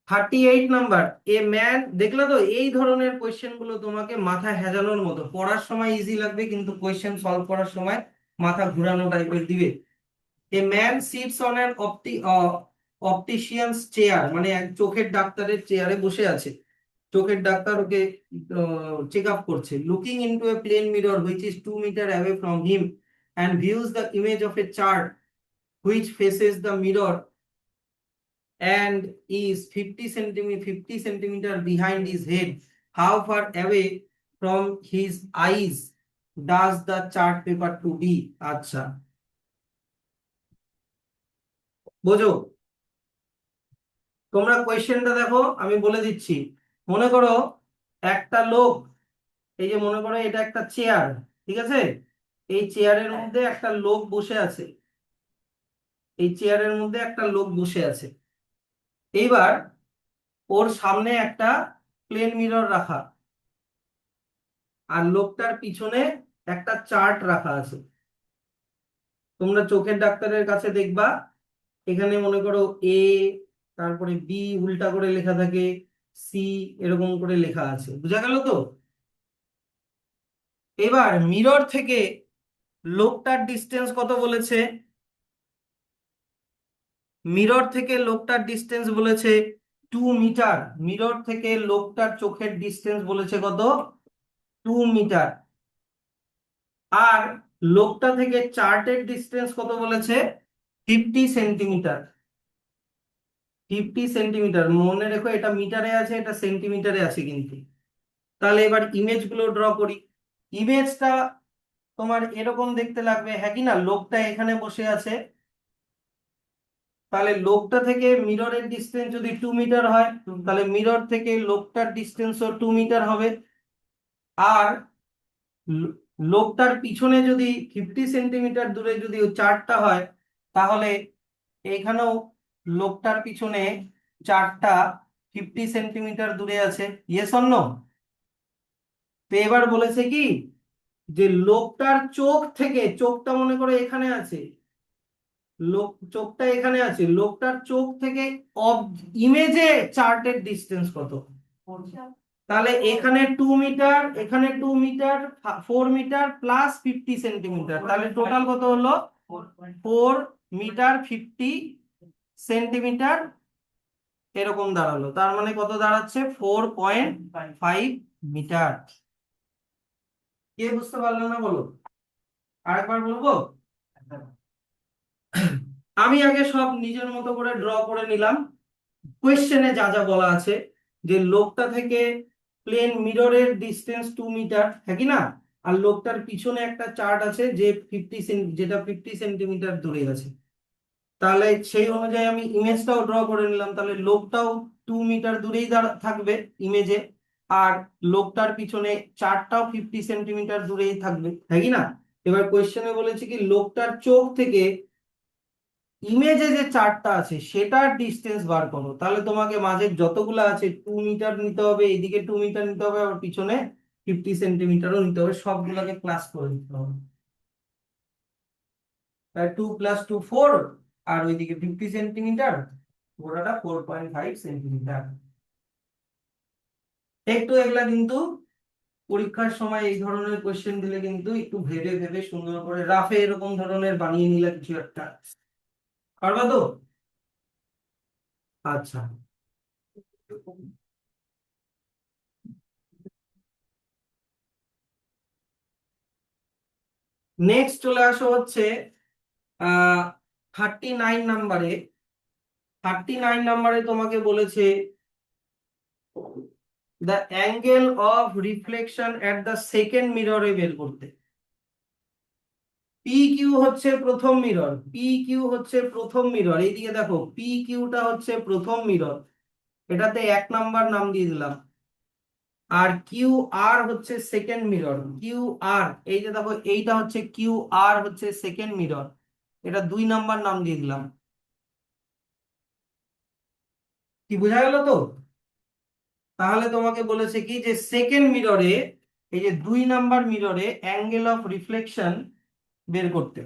38 নাম্বার, এ ম্যান, দেখলে তো এই ধরনের কোয়েশ্চেন গুলো তোমাকে মাথা হেজানোর মতো, পড়ার সময় ইজি লাগবে কিন্তু কোয়েশ্চেন সলভ করার সময় মাথা ঘুরানো টাইপের দিবে। A man sits on an optician's chair, মানে এক চোখের ডাক্তারের চেয়ারে বসে আছে। চোখের ডাক্তার ওকে চেক আপ করছে। Looking into a plane mirror which is 2 metre away from him and views the image of a chart which faces the mirror and is 50 centimeter behind his head. How far away from his eyes does the chart paper to be? আচ্ছা, বোঝো, তোমরা কোয়েশ্চেনটা দেখো, আমি বলে দিচ্ছি। মনে করো একটা লোক, এই যে মনে করো এটা একটা চেয়ার, ঠিক আছে? এই চেয়ারের মধ্যে একটা লোক বসে আছে, এই চেয়ারের মধ্যে একটা লোক বসে আছে। এইবার ওর সামনে একটা প্লেন মিরর রাখা, আর লোকটার পিছনে একটা চার্ট রাখা আছে। তোমরা চোখের ডাক্তারের কাছে দেখবা, এখানে মনে করো এ, তারপরে বি উল্টা করে লেখা থাকে, সি এরকম করে লেখা আছে, বুঝা গেল তো? এবার মিরর থেকে লোকটার ডিস্টেন্স কত বলেছে? মিরর থেকে লোকটার ডিস্টেন্স বলেছে 2 মিটার। মিরর থেকে লোকটার চোখের ডিস্টেন্স বলেছে কত? 2 মিটার। আর লোকটা থেকে চার্টের ডিস্টেন্স কত বলেছে? 50 সেন্টিমিটার। 50 সেন্টিমিটার, মনে রেখো এটা মিটারে আছে, এটা সেন্টিমিটারে আছে কিন্তু। তাহলে এবার ইমেজ গুলো ড্র করি। ইমেজটা তোমার এরকম দেখতে লাগবে, হ্যাঁ কি না? লোকটা এখানে বসে আছে, তাহলে লোকটা থেকে মিররের ডিস্টেন্স যদি 2 মিটার হয়, তাহলে মিরর থেকে লোকটার ডিস্টেন্সও 2 মিটার হবে। আর লো- লোকটার পিছনে যদি 50 সেন্টিমিটার দূরে যদি চারটা হয়, তাহলে এখানেও লোকটার পিছনে চারটা 50 সেন্টিমিটার দূরে আছে। Yes or no? তো এবার বলেছে কি, যে লোকটার চোখ থেকে, চোখটা মনে করো এখানে আছে, লোক চোখটা এখানে আছে, লোকটার চোখ থেকে ইমেজে চার্টের ডিস্টেন্স কত? তাহলে এখানে 2 মিটার, এখানে 2 মিটার, 4 মিটার প্লাস 50 সেন্টিমিটার, তাহলে টোটাল কত হলো? 4 মিটার 50 সেন্টিমিটার এরকম দাঁড়ালো। তার মানে কত দাঁড়াচ্ছে? 4.5 মিটার। কে বুঝতে পারলো না বলো? আরেকবার বলবো। আমি আগে সব নিজের মতো করে ড্র করে নিলাম, কোয়েশ্চেনে যা যা বলা আছে, যে লোকটা থেকে প্লেন মিররের ডিস্টেন্স 2 মিটার, হ্যাঁ কি না? আর লোকটার পিছনে একটা চার্ট আছে যে যেটা 50 সেন্টিমিটার দূরে আছে। তাহলে সেই অনুযায়ী আমি ইমেজটাও ড্র করে নিলাম, তাহলে লোকটাও 2 মিটার দূরেই থাকবে ইমেজে, আর লোকটার পিছনে চারটাও 50 সেন্টিমিটার দূরেই থাকবে, হ্যাঁ কি না? এবার কোয়েশ্চেনে বলেছে কি লোকটার চোখ থেকে ইমেজে যে চার্টটা আছে সেটার ডিস্টেন্স বার করো। তাহলে তোমাকে মাঝে যতগুলো আছে 2 মিটার নিতে হবে, এইদিকে 2 মিটার নিতে হবে, আবার পিছনে 50 সেন্টিমিটারও নিতে হবে, সবগুলোকে প্লাস করে দিতে হবে। তাই 2 + 2 4, আর ওইদিকে 50 সেন্টিমিটার, গোটাটা 4.5 সেন্টিমিটার। একটু এগুলা কিন্তু পরীক্ষার সময় এই ধরনের কোয়েশ্চেন দিলে কিন্তু একটু ভেবে ভেবে সুন্দর করে রাফে এরকম ধরনের বানিয়ে নিলে কিছু একটা, পারবা তো? আচ্ছা, নেক্সট চলে আসো হচ্ছে 39 নাম্বারে। 39 নাম্বারে তোমাকে বলেছে the angle of reflection at the second মিররে বের করতে। পি কিউ হচ্ছে প্রথম মিরর, পি কিউ হচ্ছে প্রথম মিরর, এইদিকে দেখো পি কিউটা হচ্ছে প্রথম মিরর, এটাতে 1 নাম্বার নাম দিয়ে দিলাম। আর কিউ আর হচ্ছে সেকেন্ড মিরর, কিউ আর, এই যে দেখো এইটা হচ্ছে কিউ আর হচ্ছে সেকেন্ড মিরর, এটা 2 নাম্বার নাম দিয়ে দিলাম। কি বোঝা গেল তো? তাহলে তোমাকে বলেছে কি যে সেকেন্ড মিররে এই যে 2 নাম্বার মিররে অ্যাঙ্গেল অফ রিফ্লেকশন বের করতে,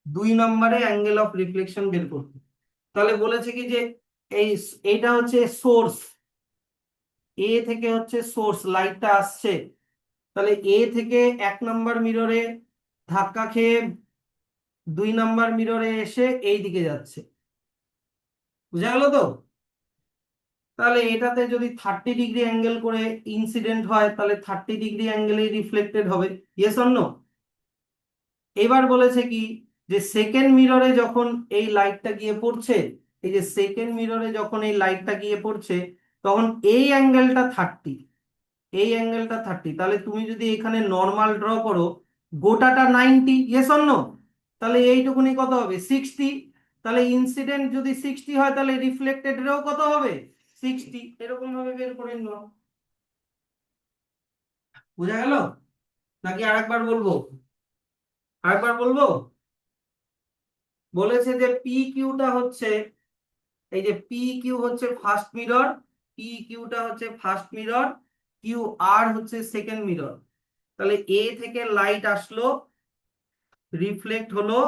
2 নম্বরে অ্যাঙ্গেল অফ রিফ্লেকশন বের করতে। তাহলে বলেছে কি যে এই এইটা হচ্ছে সোর্স, এ থেকে হচ্ছে সোর্স, লাইটটা আসছে, তাহলে এ থেকে 1 নাম্বার মিররে ধাক্কা খেয়ে 2 নাম্বার মিররে এসে এই দিকে যাচ্ছে, বুঝা গেল তো? তাহলে এটাতে যদি 30 ডিগ্রি অ্যাঙ্গেল করে ইনসিডেন্ট হয় তাহলে 30 ডিগ্রি অ্যাঙ্গেলে রিফ্লেক্টেড হবে, ইয়েস অর নো? এবার বলেছে কি যে সেকেন্ড মিররে যখন এই লাইটটা গিয়ে পড়ছে, এই যে সেকেন্ড মিররে যখন এই লাইটটা গিয়ে পড়ছে তখন এই অ্যাঙ্গেলটা 30, এই অ্যাঙ্গেলটা 30, তাহলে তুমি যদি এখানে নর্মাল ড্র করো গোটাটা 90, ইয়েস অর নো? তাহলে এইটুকুনি কত হবে? 60। তাহলে ইনসিডেন্ট যদি 60 হয় তাহলে রিফ্লেক্টেড এরও কত হবে? 60। এরকম ভাবে বের করে নাও। বোঝা গেল নাকি আরেকবার বলবো? আরেকবার বলবো। বলেছে যে পি কিউটা হচ্ছে, এই যে পি কিউ হচ্ছে ফার্স্ট মিরর, পি কিউটা হচ্ছে ফার্স্ট মিরর, কিউ আর হচ্ছে সেকেন্ড মিরর। তাহলে এ থেকে লাইট আসলো, রিফ্লেক্ট হলো,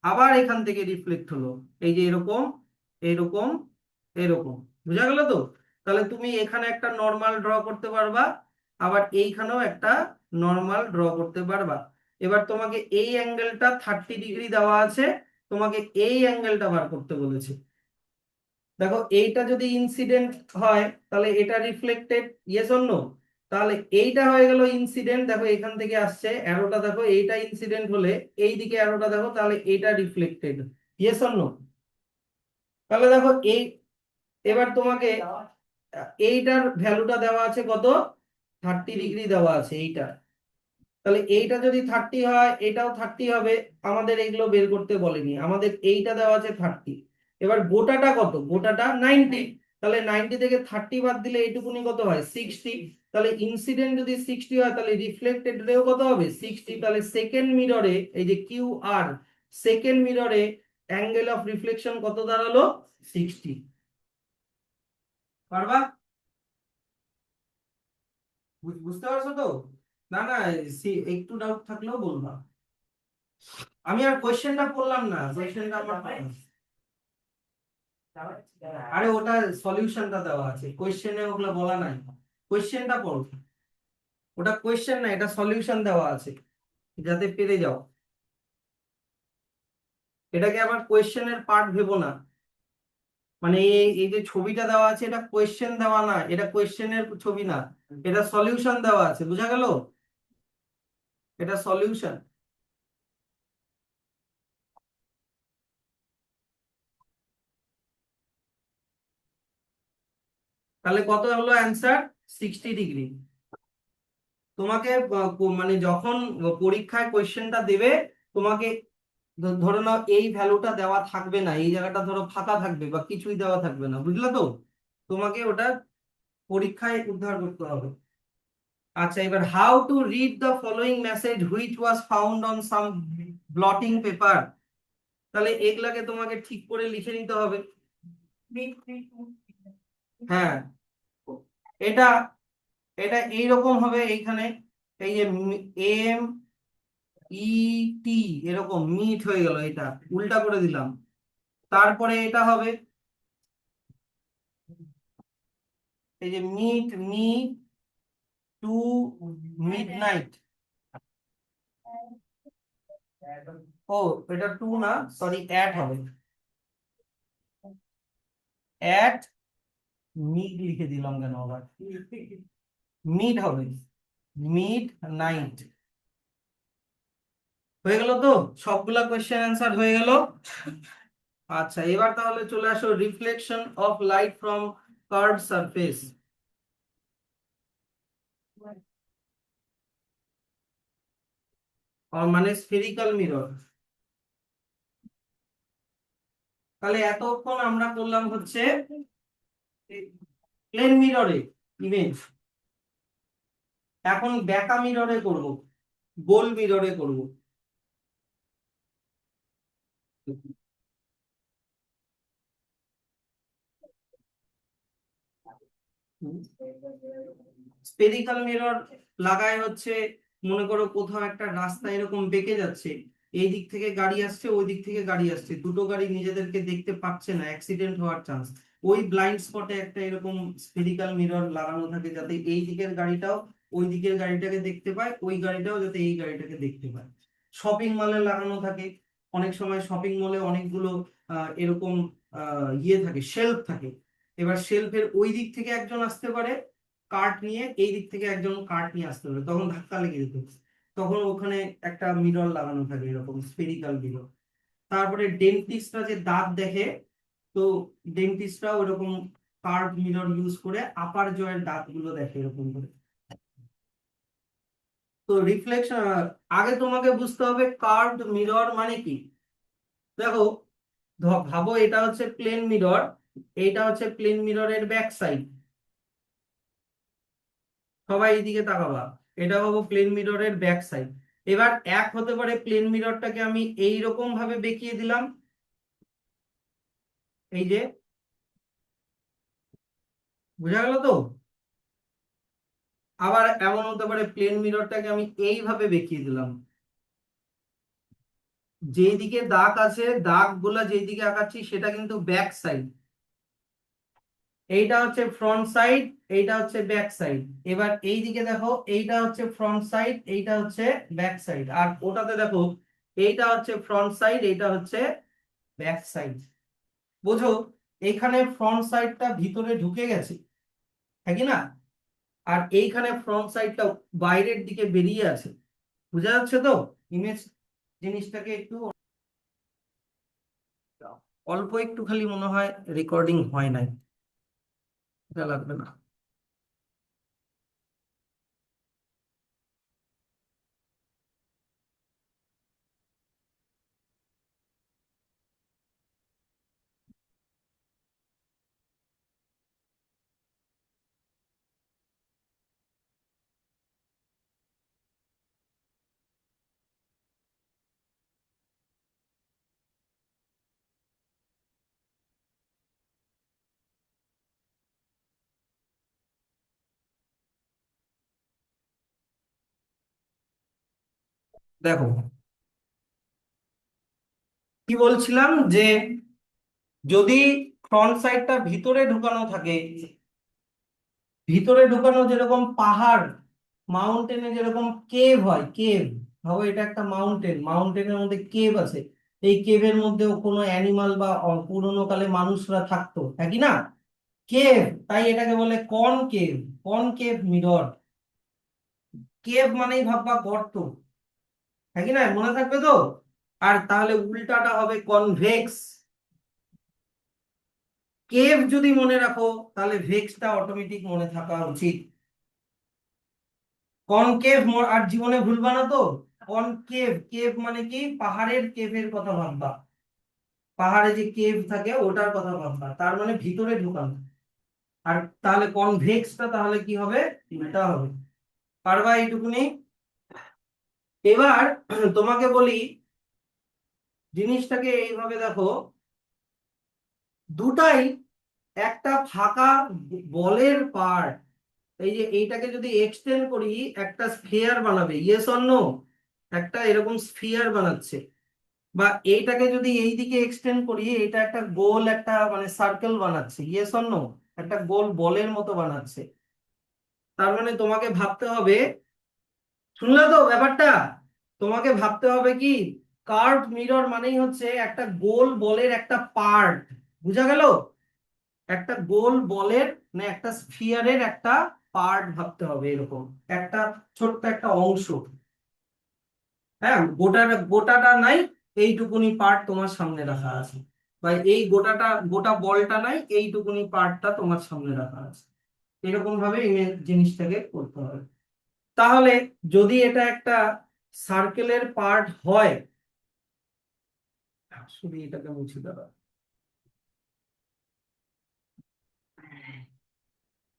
আবার এখান থেকে রিফ্লেক্ট হলো, এই যে এরকম, এরকম, এরকম। বুঝা গেল তো? তাহলে তুমি এখানে একটা নর্মাল ড্র করতে পারবা, আবার এইখানেও একটা নর্মাল ড্র করতে পারবা। এবার তোমাকে এই অ্যাঙ্গেলটা 30 ডিগ্রি দেওয়া আছে, তোমাকে এই অ্যাঙ্গেলটা বার করতে বলেছে। দেখো এইটা যদি ইনসিডেন্ট হয় তাহলে এটা রিফ্লেক্টেড, ইয়েস অর নো? তাহলে এইটা হয়ে গেল ইনসিডেন্ট, দেখো এখান থেকে আসছে অ্যারোটা, দেখো এইটা ইনসিডেন্ট হলে এই দিকে অ্যারোটা দেখো, তাহলে এটা রিফ্লেক্টেড, ইয়েস অর নো? তাহলে দেখো এই, এবার তোমাকে এইটার ভ্যালুটা দেওয়া আছে কত? 30 ডিগ্রি দেওয়া আছে এইটা। তাহলে এইটা যদি 30 হয় এটাও 30 হবে, আমাদের এগুলো বের করতে বলেনি, আমাদের এইটা দেওয়া আছে 30। এবার গোটাটা কত? গোটাটা 90। তাহলে 90 থেকে 30 বাদ দিলে এইটুকুনি কত হয়? 60। তাহলে ইনসিডেন্ট যদি 60 হয় তাহলে রিফ্লেক্টেড রেও কত হবে? 60। তাহলে সেকেন্ড মিররে এই যে কিউ আর, সেকেন্ড মিররে অ্যাঙ্গেল অফ রিফ্লেকশন কত দাঁড়ালো? 60। পারবা? বুঝতে পারছো তো? না না, একটু ডাউট থাকলেও বলবা। আমি আর কোশ্চেনটা পড়লাম না, কোশ্চেনটা আমার আরে ওটা সলিউশনটা দেওয়া আছে, কোশ্চেনে ওগুলো বলা নাই, কোশ্চেনটা পড়ো। ওটা কোশ্চেন না, এটা সলিউশন দেওয়া আছে, যাতে পেরে যাও। এটাকে আবার কোশ্চেনের পার্ট ভেবো না, মানে এই এই যে ছবিটা দেওয়া আছে এটা কোশ্চেন দেওয়া না, এটা কোশ্চেনের ছবি না, এটা সলিউশন দেওয়া আছে, বুঝা গেল? এটা সলিউশন। তাহলে কত হলো অ্যান্সার? 60 ডিগ্রি। তোমাকে মানে যখন পরীক্ষায় কোশ্চেনটা দেবে, তোমাকে ধরে নাও এই ভ্যালুটা দেওয়া থাকবে না, এই জায়গাটা ধরো ফাঁকা থাকবে বা কিছুই দেওয়া থাকবে না, বুঝলে তো? তোমাকে ওটা পরীক্ষায় উদ্ধার করতে হবে। আচ্ছা, এবার how to read the following message which was found on some bloating paper. তাহলে এগুলাকে তোমাকে ঠিক করে লিখে নিতে হবে। হ্যাঁ, এটা এটা এইরকম হবে, এইখানে এই যে এম ই টি, এরকম মিট হয়ে গেল, এটা উল্টা করে দিলাম। তারপরে এটা হবে এই যে মিট মি টু মিডনাইট। ও, এটা টু না, সরি, অ্যাট হবে, অ্যাট মিড লিখে দিলাম কেন আবার? মিড হবে, মিড নাইট। হয়ে গেল তো? সবগুলা কোয়েশ্চেন অ্যান্সার হয়ে গেল। আচ্ছা, এবার তাহলে চলে আসো reflection of light from curved surface, মানে স্ফেরিক্যাল মিরর। তাহলে এতক্ষণ আমরা করলাম হচ্ছে প্লেন মিররে ইমেজ, এখন ব্যাকা মিররে করব, গোল মিররে করব। স্পেরিক্যাল মিরর লাগায় হচ্ছে, মনে করো কোথাও একটা রাস্তা এরকম বেঁকে যাচ্ছে, এই দিক থেকে গাড়ি আসছে, ওই দিক থেকে গাড়ি আসছে, দুটো গাড়ি নিজেদেরকে দেখতে পাচ্ছে না, অ্যাক্সিডেন্ট হওয়ার চান্স, ওই ব্লাইন্ড স্পটে একটা এরকম স্পেরিক্যাল মিরর লাগানো থাকে, যাতে এই দিকের গাড়িটাও ওই দিকের গাড়িটাকে দেখতে পায়, ওই গাড়িটাও যাতে এই গাড়িটাকে দেখতে পায়। শপিং মলে লাগানো থাকে, অনেক সময় শপিং মলে অনেকগুলো এরকম ইয়ে থাকে, শেলফ থাকে। এবার শেলফের ওই দিক থেকে একজন আসতে পারে কার্ট নিয়ে, এই দিক থেকে একজন কার্ট নিয়ে আসতে পারে, তখন ধাক্কা লেগে যেত, তখন ওখানে একটা মিরর লাগানো থাকে এরকম স্পেরিক্যাল মিরর। তারপরে ডেন্টিস্টরা যে দাঁত দেখে, তো ডেন্টিস্টরা ওরকম কার্ভ মিরর ইউজ করে আপার জয়ের দাঁতগুলো দেখে এরকম করে। তো রিফ্লেকশন, আগে তোমাকে বুঝতে হবে কার্ভড মিরর মানে কি। দেখো, ভাবো এটা হচ্ছে প্লেন মিরর, এইটা হচ্ছে প্লেন মিররের ব্যাক সাইড, সবাই এইদিকে তাকাবা, এটা হবো প্লেন মিররের ব্যাক সাইড। এবার এক হতে পারে প্লেন মিররটাকে আমি এই রকম ভাবে বেঁকিয়ে দিলাম, এই যে, বোঝা গেল তো। আবার এমন হতে পারে প্লেন মিররটাকে আমি এইভাবে বেঁকিয়ে দিলাম, যেই দিকে দাগ আছে, দাগ গুলা যেই দিকে আঁকাচ্ছি সেটা কিন্তু ব্যাক সাইড, এইটা হচ্ছে ফ্রন্ট সাইড, এইটা হচ্ছে ব্যাক সাইড। এবার এই দিকে দেখো, এইটা হচ্ছে ফ্রন্ট সাইড, এইটা হচ্ছে ব্যাক সাইড, আর ওটাতে দেখো এইটা হচ্ছে ফ্রন্ট সাইড, এইটা হচ্ছে ব্যাক সাইড। বোঝো, এখানে ফ্রন্ট সাইডটা ভিতরে ঢুকে গেছে, হ্যাঁ কি না, আর এইখানে ফ্রন্ট সাইডটা বাইরের দিকে বেরিয়ে আছে। বোঝা যাচ্ছে তো ইমেজ জিনিসটাকে একটু, অল্প একটু খালি মনে হয় রেকর্ডিং হয় নাই, এটা লাগবে না। দেখো, কি বলছিলাম যে যদি ফ্রন্ট সাইডটা ভিতরে ঢুকানো থাকে, ভিতরে ঢুকানো যেরকম পাহাড়, মাউন্টেনে যেরকম কেভ হয়, কেভ, ভাবো এটা একটা মাউন্টেন, মাউন্টেনের মধ্যে কেভ আছে, এই কেভের মধ্যেও কোনো অ্যানিমাল বা পুরোনো কালে মানুষরা থাকতো, হ্যাঁ কি না, কেভ, তাই এটাকে বলে কনকেভ, কনকেভ মিরর। কেভ মানেই ভাববা গর্ত, হ্যাঁ কি না, মনে থাকবে তো। আর তাহলে উল্টাটা হবে কনভেক্স। কেভ যদি মনে রাখো, তাহলে ভেক্সটা অটোমেটিক মনে থাকা উচিত। কনকেভ আর জীবনে ভুলবা না তো। কনকেভ, কেভ মানে কি, পাহাড়ের কেভের কথা ভাববা, পাহাড়ে যে কেভ থাকে ওটার কথা ভাববা, তার মানে ভিতরে ঢুকানো। আর তাহলে কনভেক্সটা তাহলে কি হবে, উল্টা হবে। পারবা এইটুকুনি। এবার তোমাকে বলি, জিনিসটাকে এইভাবে দেখো, দুটাই একটা ফাঁকা বলের পার্ট। এই যে এইটাকে যদি এক্সটেন্ড করি, একটা স্ফিয়ার বানাবে, ইয়েস অর নো, একটা এরকম স্ফিয়ার বানাচ্ছে। বা এইটাকে যদি এই দিকে এক্সটেন্ড করি, এটা একটা গোল, একটা মানে সার্কেল বানাচ্ছে, ইয়েস অর নো, একটা গোল বলের মতো বানাচ্ছে। তার মানে তোমাকে ভাবতে হবে, শুনলে তো ব্যাপারটা, তোমাকে ভাবতে হবে কি, কার্ভ মিরর মানেই হচ্ছে একটা গোল বলের একটা পার্ট। বুঝা গেল, একটা গোল বলের, না একটা স্ফিয়ারের একটা পার্ট ভাবতে হবে, এরকম একটা ছোট্ট একটা অংশ। হ্যাঁ, গোটাটা গোটাটা নাই, এইটুকুনি পার্ট তোমার সামনে রাখা আছে, বা এই গোটাটা, গোটা বলটা নাই, এইটুকুনি পার্টটা তোমার সামনে রাখা আছে। এরকম ভাবে ইমেজ জিনিসটাকে করতে হবে। তাহলে যদি এটা একটা সার্কেলের পার্ট হয়, শুধু এটাকে মুছে দেওয়া,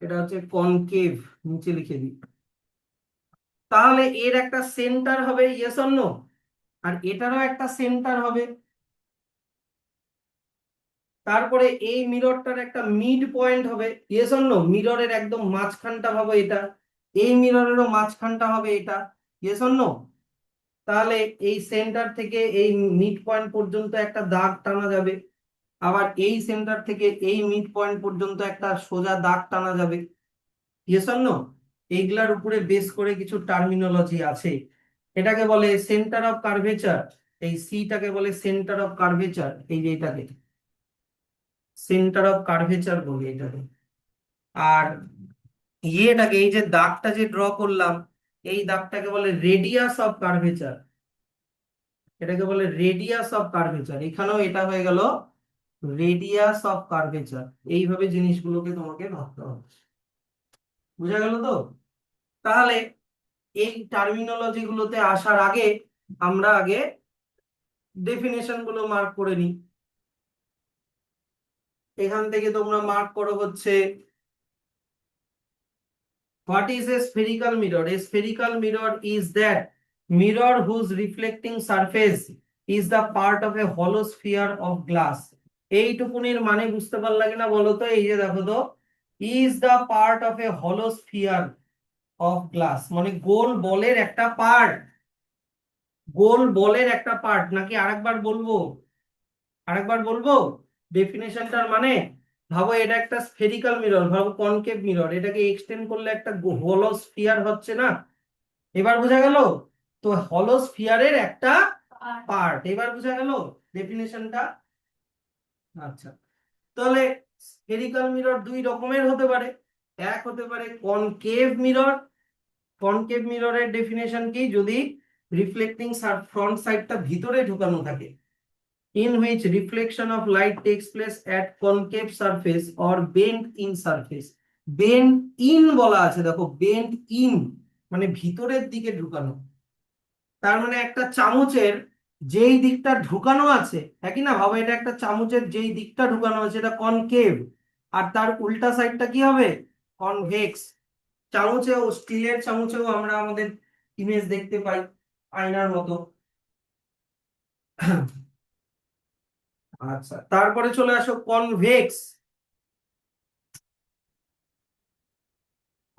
এটা হচ্ছে কনকেভ, নিচে লিখে দিই, তাহলে এর একটা সেন্টার হবে, ইয়েস অর নো, আর এটারও একটা সেন্টার হবে। তারপরে এই মিররটার একটা মিড পয়েন্ট হবে, ইয়েস অর নো? মিররের একদম মাঝখানটা হবে এটা, এই মিররেরও মাঝখানটা হবে এটা, ইয়েস অর নো? তাহলে এই সেন্টার থেকে এই মিড পয়েন্ট পর্যন্ত একটা দাগ টানা যাবে, আবার এই সেন্টার থেকে এই মিড পয়েন্ট পর্যন্ত একটা সোজা দাগ টানা যাবে, ইয়েস অর নো? এইগুলার উপরে বেস করে কিছু টার্মিনোলজি আছে। এটাকে বলে সেন্টার অফ কার্ভেচার, এই সিটাকে বলে সেন্টার অফ কার্ভেচার, এই যে এটাকে সেন্টার অফ কার্ভেচার বলি এটাকে। আর ইয়েটাকে, এই যে দাগটা যে ড্র করলাম, এই দাগটাকে বলে রেডিয়াস অফ কার্ভেচার, এটাকে বলে রেডিয়াস অফ কার্ভেচার। এখানেও এটা হয়ে গেল রেডিয়াস অফ কার্ভেচার। এইভাবে জিনিসগুলোকে তোমাকে ভাবতে হবে, বুঝা গেল তো? তাহলে এই টার্মিনোলজি গুলোতে আসার আগে আমরা আগে ডেফিনেশন গুলো মার্ক করে নিই। এখান থেকে তোমরা মার্ক করো হচ্ছে, what is a spherical mirror? A spherical mirror is that mirror whose reflecting surface is the part of a hollow sphere of glass. এইটুকুনির মানে বুঝতে পারলা কিনা বলো তো? এই যে দেখো তো, is the part of a hollow sphere of glass, মানে গোল বলের একটা পার্ট, গোল বলের একটা পার্ট। নাকি আরেকবার বলবো? আরেকবার বলবো ডেফিনেশনটার মানে? ভাবো এটা একটা স্ফেরিক্যাল মিরর, ভাবো কনকেভ মিরর, এটাকে এক্সটেন্ড করলে একটা হলো স্ফিয়ার হচ্ছে না? এবার বোঝা গেল তো? হলো স্ফিয়ারের একটা পার্ট, এবার বোঝা গেল ডেফিনেশনটা? আচ্ছা, তাহলে স্ফেরিক্যাল মিরর দুই রকমের হতে পারে। এক হতে পারে কনকেভ মিরর। কনকেভ মিররের ডেফিনেশন কি? যদি রিফ্লেক্টিং ফ্রন্ট সাইডটা ভিতরে ঢুকানো থাকে, in which reflection of light takes place at concave surface or bent in surface. bent in বলা আছে, দেখো bent in মানে ভিতরের দিকে ঢুকানো। তার মানে একটা চামচের যেই দিকটা ঢুকানো আছে, একই না? ভাবো এটা একটা চামচের যেই দিকটা ঢুকানো আছে এটা কনকেভ, আর তার উল্টা সাইডটা কি হবে? কনভেক্স। চামচেও, স্টিলের চামচেও আমরা আমাদের ইমেজ দেখতে পাই আয়নার মতো। আচ্ছা, তারপরে চলে আসো কনভেক্স।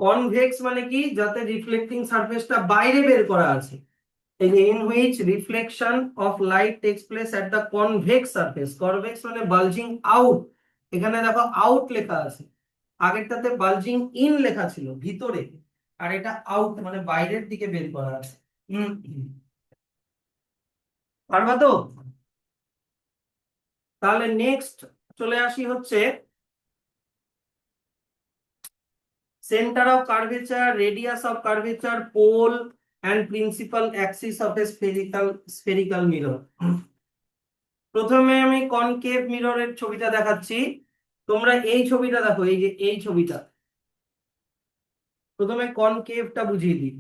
কনভেক্স মানে কি? যাতে রিফ্লেক্টিং সারফেসটা বাইরে বের করা আছে। এই যে in which reflection of light tax place at the convex surface. Convex মানে বালজিং আউট, এখানে দেখো আউট লেখা আছে, আগেরটাতে বালজিং ইন লেখা ছিল ভিতরে, আর এটা আউট মানে বাইরের দিকে বের করা আছে। হম, পারবা তো? তাহলে নেক্সট চলে আসি হচ্ছে center of curvature, radius of curvature, pole and principal axis of a spherical mirror. প্রথমে আমি কনকেভ মিররের ছবিটা দেখাচ্ছি, তোমরা এই ছবিটা দেখো, এই যে এই ছবিটা। প্রথমে কনকেভটা বুঝিয়ে দিই।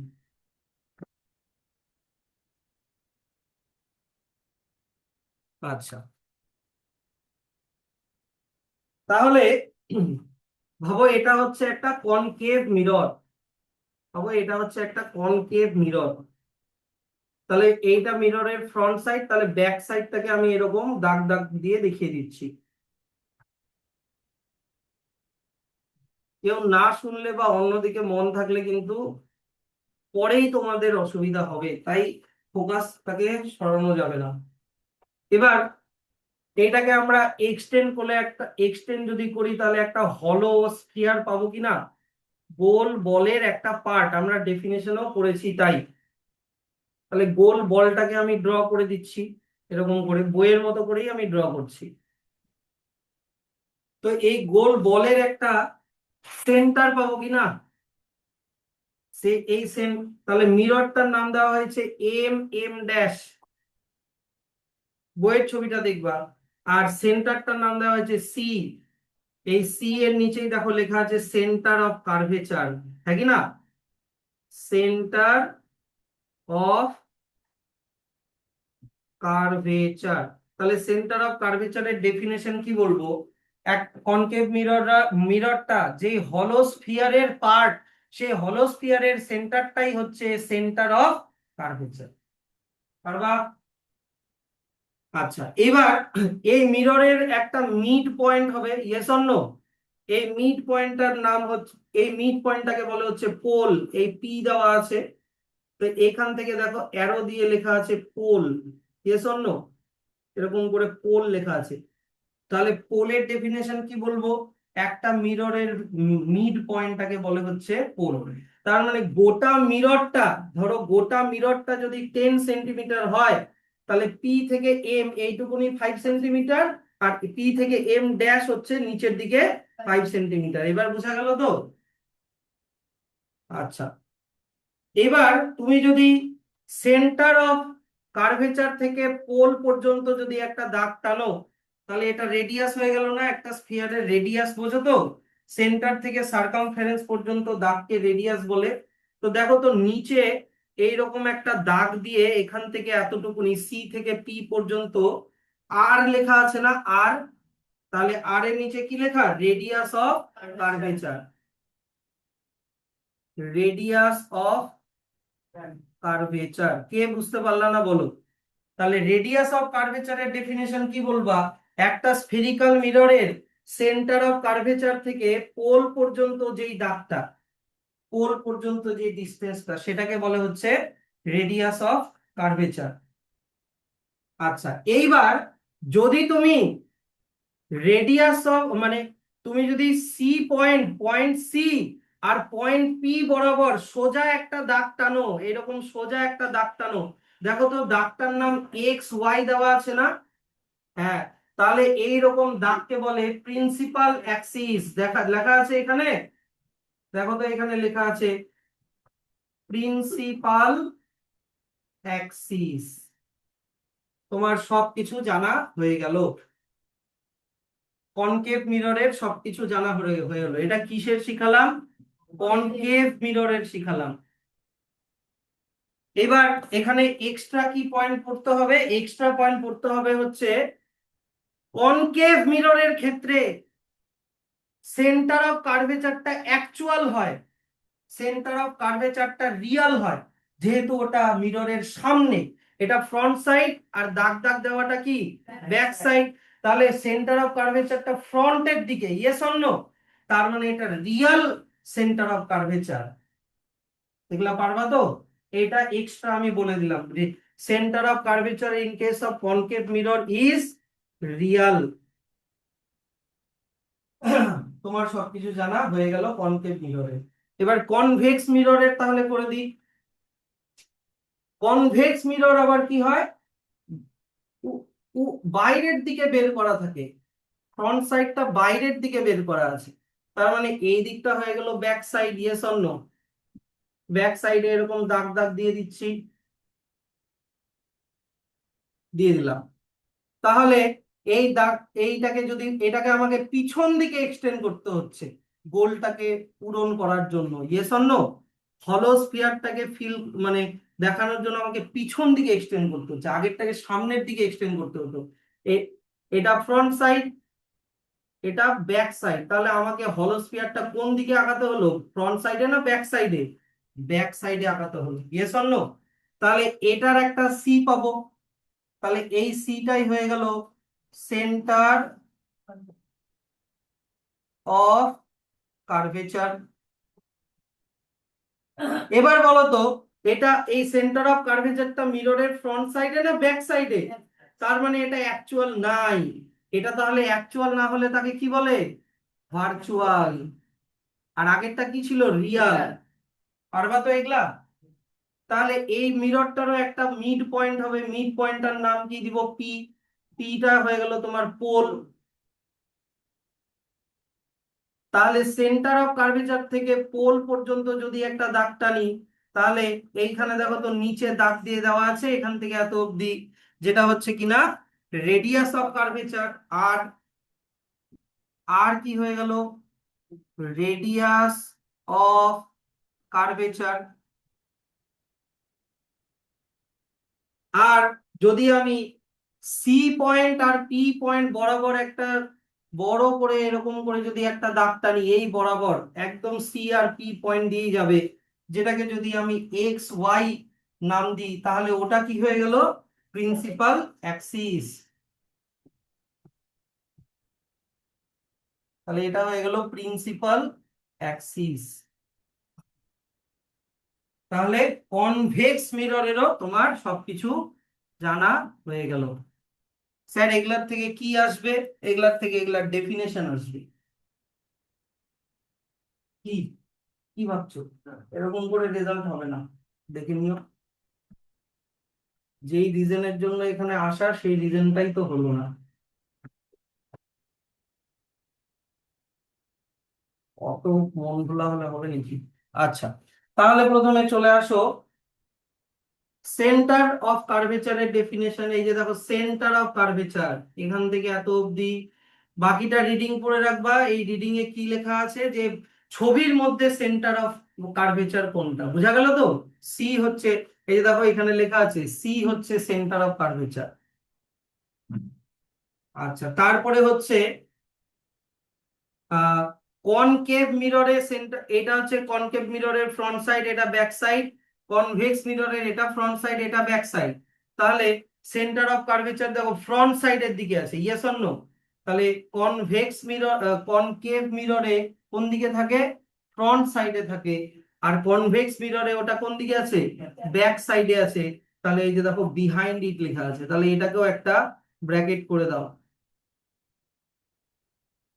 আচ্ছা, তাহলে ভাবো এটা হচ্ছে একটা কনকেভ মিরর, ভাবো এটা হচ্ছে একটা কনকেভ মিরর। তাহলে এইটা মিররের ফ্রন্ট সাইড, তাহলে ব্যাক সাইডটাকে আমি এরকম দাগ দাগ দিয়ে দেখিয়ে দিচ্ছি। কেউ না শুনলে বা অন্যদিকে মন থাকলে কিন্তু পরেই তোমাদের অসুবিধা হবে, তাই ফোকাসটাকে সরানো যাবে না। এবার এটাকে আমরা এক্সটেন্ড করলে, একটা এক্সটেন্ড যদি করি তাহলে একটা হলো স্ফিয়ার পাবো কিনা? গোল বলের একটা পার্ট, আমরা ডেফিনেশনও করেছি তাই। তাহলে গোল বলটাকে আমি ড্র করে দিচ্ছি এরকম করে, বইয়ের মতো করেই আমি ড্র করছি। তো এই গোল বলের একটা সেন্টার পাবো কিনা? সে এই সেম, তাহলে মিররটার নাম দেওয়া হয়েছে এম এম ড্যাশ, বইয়ের ছবিটা দেখবা। আর সেন্টারটার নাম দেওয়া হয়েছে সি, এই সি এর নিচেই দেখো লেখা আছে সেন্টার অফ কার্ভেচার, হ্যাঁ কি না? Centre of curvature. তাহলে সেন্টার অফ কার্ভেচারের ডেফিনেশন কি বলবো? এক কনকেভ মিররটা যে হলো স্ফিয়ারের পার্ট, সেই হলো স্ফিয়ারের সেন্টারটাই হচ্ছে সেন্টার অফ কার্ভেচার। পারবা? আচ্ছা, এবার এই মিররের একটা মিড পয়েন্ট হবে, ইয়েস অর নো? এই মিড পয়েন্টটার নাম হচ্ছে, এই মিড পয়েন্টটাকে বলে হচ্ছে পোল। এই পি দেওয়া আছে, তো এখান থেকে দেখো অ্যারো দিয়ে লেখা আছে পোল, ইয়েস অর নো? এরকম করে পোল লেখা আছে। তাহলে পোলের ডেফিনেশন কি বলবো? একটা মিররের মিড পয়েন্টটাকে বলে হচ্ছে পোল। তার মানে গোটা মিররটা, ধরো গোটা মিররটা যদি 10 সেন্টিমিটার হয়, তাহলে পি থেকে এম এইটুকুনি 5 সেন্টিমিটার, আর পি থেকে এম ড্যাশ হচ্ছে নিচের দিকে 5 সেন্টিমিটার। এবার বোঝা গেল তো? আচ্ছা, এবার তুমি যদি সেন্টার অফ কার্ভেচার থেকে পোল পর্যন্ত যদি একটা দাগ টানো, তাহলে এটা রেডিয়াস হয়ে গেল না? একটা স্ফিয়ারের রেডিয়াস বোঝো তো? সেন্টার থেকে সার্কামফারেন্স পর্যন্ত দাগকে রেডিয়াস বলে। তো দেখো তো নিচে এইরকম একটা দাগ দিয়ে এখান থেকে এতটুকুনি সি থেকে পি পর্যন্ত আর লেখা আছে না? আর, তাহলে আর এর নিচে কি লেখা? Radius of curvature. Radius of curvature, কে বুঝতে পারলা না বলো? তাহলে রেডিয়াস অফ কার্ভেচারের ডেফিনেশন কি বলবা? একটা স্ফেরিক্যাল মিররের সেন্টার অফ কার্ভেচার থেকে পোল পর্যন্ত যেই দাগটা, পোল পর্যন্ত যে ডিসটেন্সটা, সেটাকে বলে হচ্ছে রেডিয়াস অফ কার্ভেচার। আচ্ছা, এইবার যদি তুমি রেডিয়াস অফ মানে তুমি যদি সি পয়েন্ট, পয়েন্ট সি আর পয়েন্ট পি বরাবর সোজা একটা দাগ টানো, এরকম সোজা একটা দাগ টানো, দেখো তো দাগটার নাম এক্স ওয়াই দেওয়া আছে না? হ্যাঁ, তাহলে এইরকম দাগকে বলে প্রিন্সিপাল অ্যাক্সিস। দেখা লেখা আছে এখানে, দেখো তো এখানে লেখা আছে প্রিন্সিপাল অ্যাক্সিস। তোমার সবকিছু জানা হয়ে গেল, কনকেভ মিররের সবকিছু জানা হয়ে হয়ে গেল। এটা কিসের শিখালাম? কনকেভ মিররের শিখালাম। এবার এখানে এক্সট্রা কি পয়েন্ট পড়তে হবে? এক্সট্রা পয়েন্ট পড়তে হবে হচ্ছে কনকেভ মিররের ক্ষেত্রে সেন্টার অফ কার্ভেচারটা অ্যাকচুয়াল হয়, সেন্টার অফ কার্ভেচারটা রিয়াল হয়, যেহেতু ওটা মিররের সামনে। এটা ফ্রন্ট সাইড, আর দাগ দাগ দেওয়াটা কি? Back side. তাহলে সেন্টার অফ কার্ভেচারটা ফ্রন্টের দিকে, ইয়েস অর নো? তার মানে এটা রিয়াল সেন্টার অফ কার্ভেচার। এগুলা পারবা তো? এটা এক্সট্রা আমি বলে দিলাম, centre of curvature in case of concave mirror is Real. তোমার সবকিছু জানা হয়ে গেল কনকেভ মিররের। এবার কনভেক্স মিররের তাহলে করে দিই। কনভেক্স মিরর আবার কি হয়? বাইরের দিকে বের করা থাকে, ফ্রন্ট সাইডটা বাইরের দিকে বের করা আছে। তার মানে এই দিকটা হয়ে গেল back side, yes or no? Back সাইডে এরকম দাগ দাগ দিয়ে দিচ্ছি, দিয়ে দিলাম। তাহলে এই দাগ, এইটাকে যদি, এটাকে আমাকে পিছন দিকে এক্সটেন্ড করতে হচ্ছে গোলটাকে পূরণ করার জন্য, ইয়েস অর নো? হলো স্ফিয়ারটাকে ফিল মানে দেখানোর জন্য আমাকে পিছন দিকে এক্সটেন্ড করতে হচ্ছে, আগেরটাকে সামনের দিকে এক্সটেন্ড করতে হতো। এটা ফ্রন্ট সাইড, এটা ব্যাক সাইড। তাহলে আমাকে হলো স্ফিয়ারটা কোন দিকে আঁকাতে হলো? ফ্রন্ট সাইডে না ব্যাক সাইডে? ব্যাক সাইডে আঁকাতে হলো, ইয়েস অর নো? তাহলে এটার একটা সি পাবো। তাহলে এই সিটাই হয়ে গেল সেন্টার অফ কার্ভেচার। এবার বলো তো, এটা এই সেন্টার অফ কার্ভেচারটা মিররের ফ্রন্ট সাইডে না ব্যাক সাইডে? তার মানে এটা অ্যাকচুয়াল নাই। এটা তাহলে অ্যাকচুয়াল না হলে তাকে কি বলে? ভার্চুয়াল। আর আগেরটা কি ছিল? রিয়াল। পারবা তো এগুলা? তাহলে এই মিররটারও একটা মিড পয়েন্ট হবে, মিড পয়েন্টটার নাম কি দিব? পি। পিটা হয়ে গেল তোমার পোল। তাহলে সেন্টার অফ কার্ভেচার থেকে পোল পর্যন্ত যদি একটা দাগ টানি, তাহলে এইখানে দেখো তো নিচে দাগ দিয়ে দেওয়া আছে এখান থেকে এত অবধি, যেটা হচ্ছে কিনা রেডিয়াস অফ কার্ভেচার। আর আর কি হয়ে গেল? Radius of curvature. আর যদি আমি সি পয়েন্ট আর পি পয়েন্ট বরাবর একটা বড় করে এরকম করে যদি একটা দাগ টানি এই বরাবর, একদম সি আর পি পয়েন্ট দিয়ে যাবে, যেটাকে যদি আমি এক্স ওয়াই নাম দিই, তাহলে ওটা কি হয়ে গেল? Principal Axis. তাহলে এটা হয়ে গেল প্রিন্সিপাল অ্যাক্সিস। তাহলে কনভেক্স মিররেরও তোমার সবকিছু জানা হয়ে গেল। স্যার এগুলার থেকে কি আসবে? এগুলার থেকে এগুলার ডেফিনেশন আসবে। কি কি ভাবছো? এরকম করে রেজাল্ট হবে না, দেখে নিও। যেই রিজনের জন্য এখানে আসা সেই রিজনটাই তো হলো না। অত মন ভোলা হলে হবে নাকি? আচ্ছা, তাহলে প্রথমে চলে আসো সেন্টার অফ কার্ভেচারের ডেফিনেশন। এই যে দেখো সেন্টার অফ কার্ভেচার, এখান থেকে এত অবধি বাকিটা রিডিং করে রাখবা। এই রিডিং এ কি লেখা আছে যে ছবির মধ্যে সেন্টার অফ কার্ভেচার কোনটা, বোঝা গেল তো? সি হচ্ছে, এই যে দেখো এখানে লেখা আছে সি হচ্ছে সেন্টার অফ কার্ভেচার। আচ্ছা, তারপরে হচ্ছে কনকেভ মিররের সেন্টার, এটা হচ্ছে কনকেভ মিররের ফ্রন্ট সাইড, এটা ব্যাক সাইড। কনভেক্স মিররের এটা ফ্রন্ট সাইড, এটা ব্যাক সাইড। তাহলে সেন্টার অফ কার্ভেচার দেখো ফ্রন্ট সাইডের দিকে আছে, ইয়েস অর নো? তাহলে কনভেক্স মিরর, কনকেভ মিররে কোন দিকে থাকে? ফ্রন্ট সাইডে থাকে। আর কনভেক্স মিররে ওটা কোন দিকে আছে? ব্যাক সাইডে আছে। তাহলে এই যে দেখো বিহাইন্ড ইট লেখা আছে, তাহলে এটাকেও একটা ব্র্যাকেট করে দাও।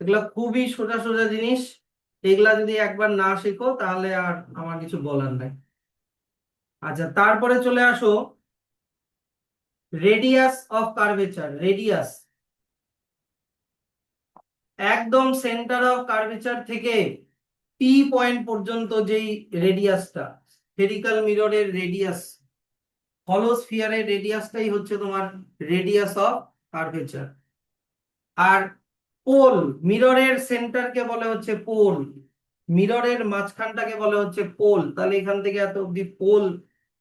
এগুলা খুবই সোজা সোজা জিনিস, এগুলা যদি একবার না শেখো তাহলে আর আমার কিছু বলার নাই। আচ্ছা, তারপরে চলে আসো রেডিয়াস অফ কার্ভেচার। রেডিয়াস একদম সেন্টার অফ কার্ভেচার থেকে পি পয়েন্ট পর্যন্ত যেই রেডিয়াসটা, স্ফেরিক্যাল মিররের রেডিয়াস, হলো স্ফিয়ারের রেডিয়াসটাই হচ্ছে তোমার রেডিয়াস অফ কার্ভেচার। আর পোল, মিররের সেন্টারকে বলে হচ্ছে পোল, মিররের মাঝখানটাকে বলে হচ্ছে পোল। তাহলে এখান থেকে এত অব্দি পোল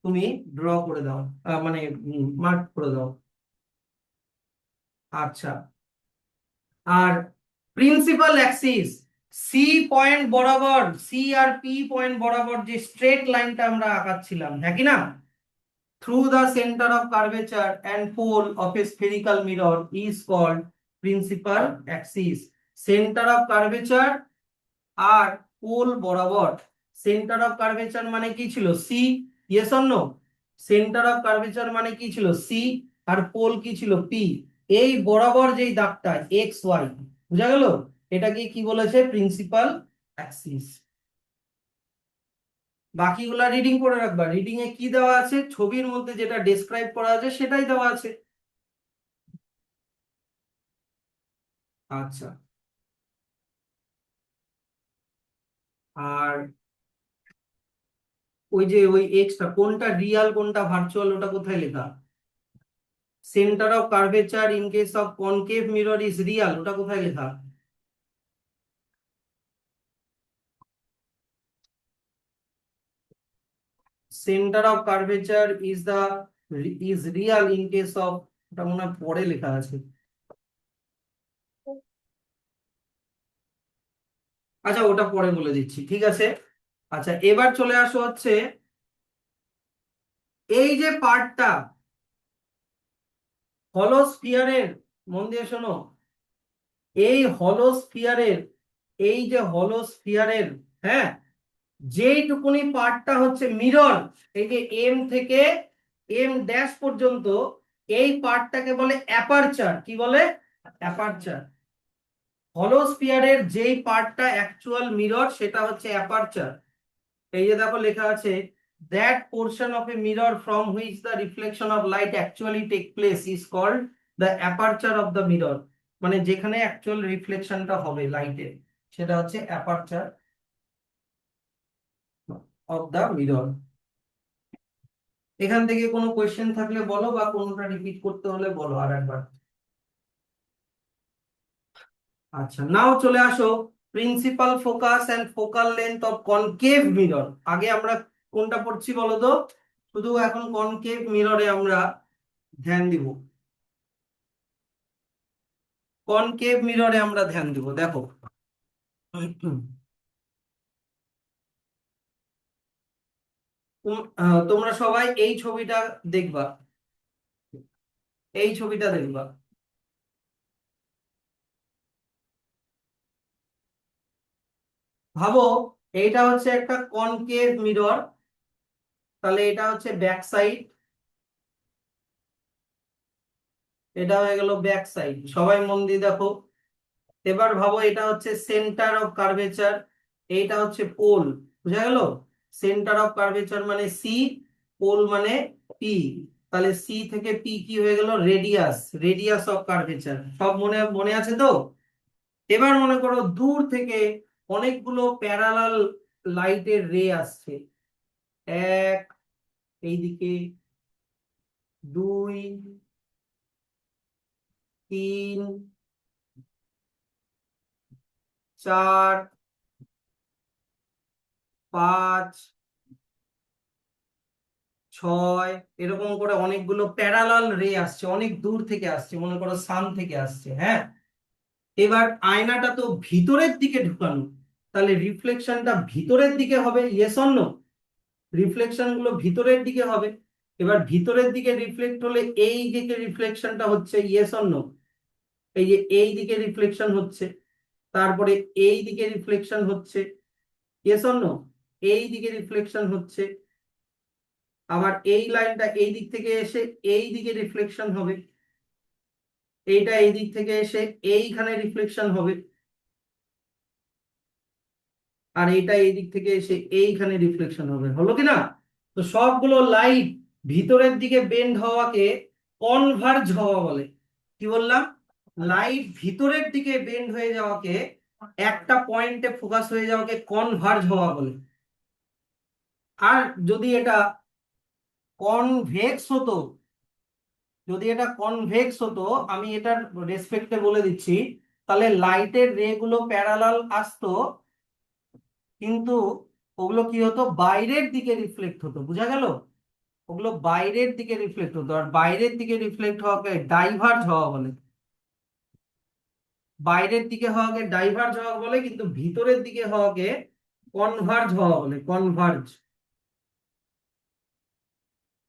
তুমি ড্র করে দাও, মানে মার্ক করে দাও। আচ্ছা, আর প্রিন্সিপাল অ্যাক্সিস, সি পয়েন্ট বরাবর, সি আর পি পয়েন্ট বরাবর যে স্ট্রেট লাইনটা আমরা আঁকাচ্ছিলাম, হ্যাঁ কি না? Through the center of curvature and pole of a spherical mirror is called principal axis. Center of curvature আর পোল বরাবর, সেন্টার অফ কার্ভেচার মানে কি ছিল? C, yes or no? Centre of curvature মানে কি ছিল? সি। আর পোল কি ছিল? পি। এই বরাবর যেই দাগটা এক্স ওয়াই, বুঝা গেল? এটাকে কি বলেছে? Principal Axis. বাকিগুলা রিডিং করে রাখবা। রিডিং এ কি দেওয়া আছে, ছবির মধ্যে যেটা ডেসক্রাইব করা আছে সেটাই দেওয়া আছে। আচ্ছা, আর ওই যে ওই এক্সটা কোনটা রিয়াল কোনটা ভার্চুয়াল ওটা কোথায় লেখা? Centre of curvature in case of concave mirror is Real, ওটা কোথায় লেখা? Centre of curvature is Real in case of, ওটা মনে হয় পরে লেখা আছে। আচ্ছা, ওটা পরে বলে দিচ্ছি, ঠিক আছে। আচ্ছা, এবার চলে আসো হচ্ছে এই যে পার্টটা হলো স্ফিয়ারের, মন দিয়ে শোনো, এই হলো স্ফিয়ারের, এই যে হলো স্ফিয়ারের, হ্যাঁ, যেইটুকুনি পার্টটা হচ্ছে মিরর, এই যে এম থেকে এম ড্যাশ পর্যন্ত, এই পার্টটাকে বলে অ্যাপারচার। কি বলে? অ্যাপারচার। হলো স্ফিয়ারের যেই পার্টটা অ্যাকচুয়াল মিরর সেটা হচ্ছে অ্যাপারচার। এই যে দেখো লেখা আছে that portion of a mirror from which the reflection of light actually take place is called the aperture of the mirror। মানে যেখানে অ্যাকচুয়াল রিফ্লেকশনটা হবে লাইটের, সেটা হচ্ছে অ্যাপারচার অফ দা মিরর। এখান থেকে কোনো কোয়েশ্চেন থাকলে বলো, বা কোনোটা রিপিট করতে হলে বলো আর একবার। আচ্ছা, নাও চলে আসো principal focus and focal length of concave mirror. আগে আমরা কোনটা পড়ছি বলো তো? শুধু এখন কনকেভ মিররে আমরা ধ্যান দিব। কনকেভ মিররে আমরা ধ্যান দিব, দেখো তোমরা সবাই এই ছবিটা দেখবা, এই ছবিটা দেখবা। ভাবো এইটা হচ্ছে একটা কনকেভ মিরর, তাহলে এটা হচ্ছে ব্যাক সাইড, এটা হয়ে গেল ব্যাক সাইড। সবাই মন দিয়ে দেখো। এবার ভাবো এটা হচ্ছে সেন্টার অফ কার্ভেচার, এইটা হচ্ছে পোল। বুঝা গেল? সেন্টার অফ কার্ভেচার মানে সি, পোল মানে পি। তাহলে সি থেকে পি কি হয়ে গেল? Radius, radius of curvature. সব মনে মনে আছে তো? এবার মনে করো দূর থেকে অনেকগুলো প্যারালাল লাইটের রে আসছে। এক, এইদিকে, দুই, তিন, চার, পাঁচ, ছয়, এরকম করে অনেকগুলো প্যারালাল রে আসছে, অনেক দূর থেকে আসছে, মনে করো সান থেকে আসছে। হ্যাঁ, এবার আয়নাটা তো ভিতরের দিকে ঢুকানো, তাহলে রিফ্লেকশনটা ভিতরের দিকে হবে। Yes or no? রিফ্লেকশন গুলো ভিতরের দিকে হবে। এবার ভিতরের দিকে রিফ্লেক্ট হলে এই দিকে রিফ্লেকশনটা হচ্ছে। Yes or no? এই যে এই দিকে রিফ্লেকশন হচ্ছে, তারপরে এই দিকে রিফ্লেকশন হচ্ছে। Yes or no? এই দিকে রিফ্লেকশন হচ্ছে, আবার এই লাইনটা এই দিক থেকে এসে এই দিকে রিফ্লেকশন হবে, এইটা এই দিক থেকে এসে এইখানে রিফ্লেকশন হবে, আর এইটা এই দিক থেকে এসে এইখানে রিফ্লেকশন হবে। হলো কি না? তো সবগুলো লাইট ভিতরের দিকে বেন্ড হওয়াকে কনভার্জ হওয়া বলে। কি বললাম? লাইট ভিতরের দিকে বেন্ড হয়ে যাওয়াকে, একটা পয়েন্টে ফোকাস হয়ে যাওয়াকে কনভার্জ হওয়া বলে। আর যদি এটা কনভেক্স হতো, যদি এটা কনভেক্স হতো, আমি এটার রেসপেক্টে বলে দিচ্ছি, তাহলে লাইটের রে গুলো প্যারালাল আসতো, কিন্তু ওগুলো কি হতো? বাইরের দিকে রিফ্লেক্ট হতো। বুঝা গেল? ওগুলো বাইরের দিকে রিফ্লেক্ট হতো, আর বাইরের দিকে রিফ্লেক্ট হওয়াকে ডাইভার্জ হওয়া বলে। বাইরের দিকে হওয়াকে ডাইভার্জ হওয়া বলে, কিন্তু ভিতরের দিকে হওয়াকে কনভার্জ হওয়া বলে। কনভার্জ,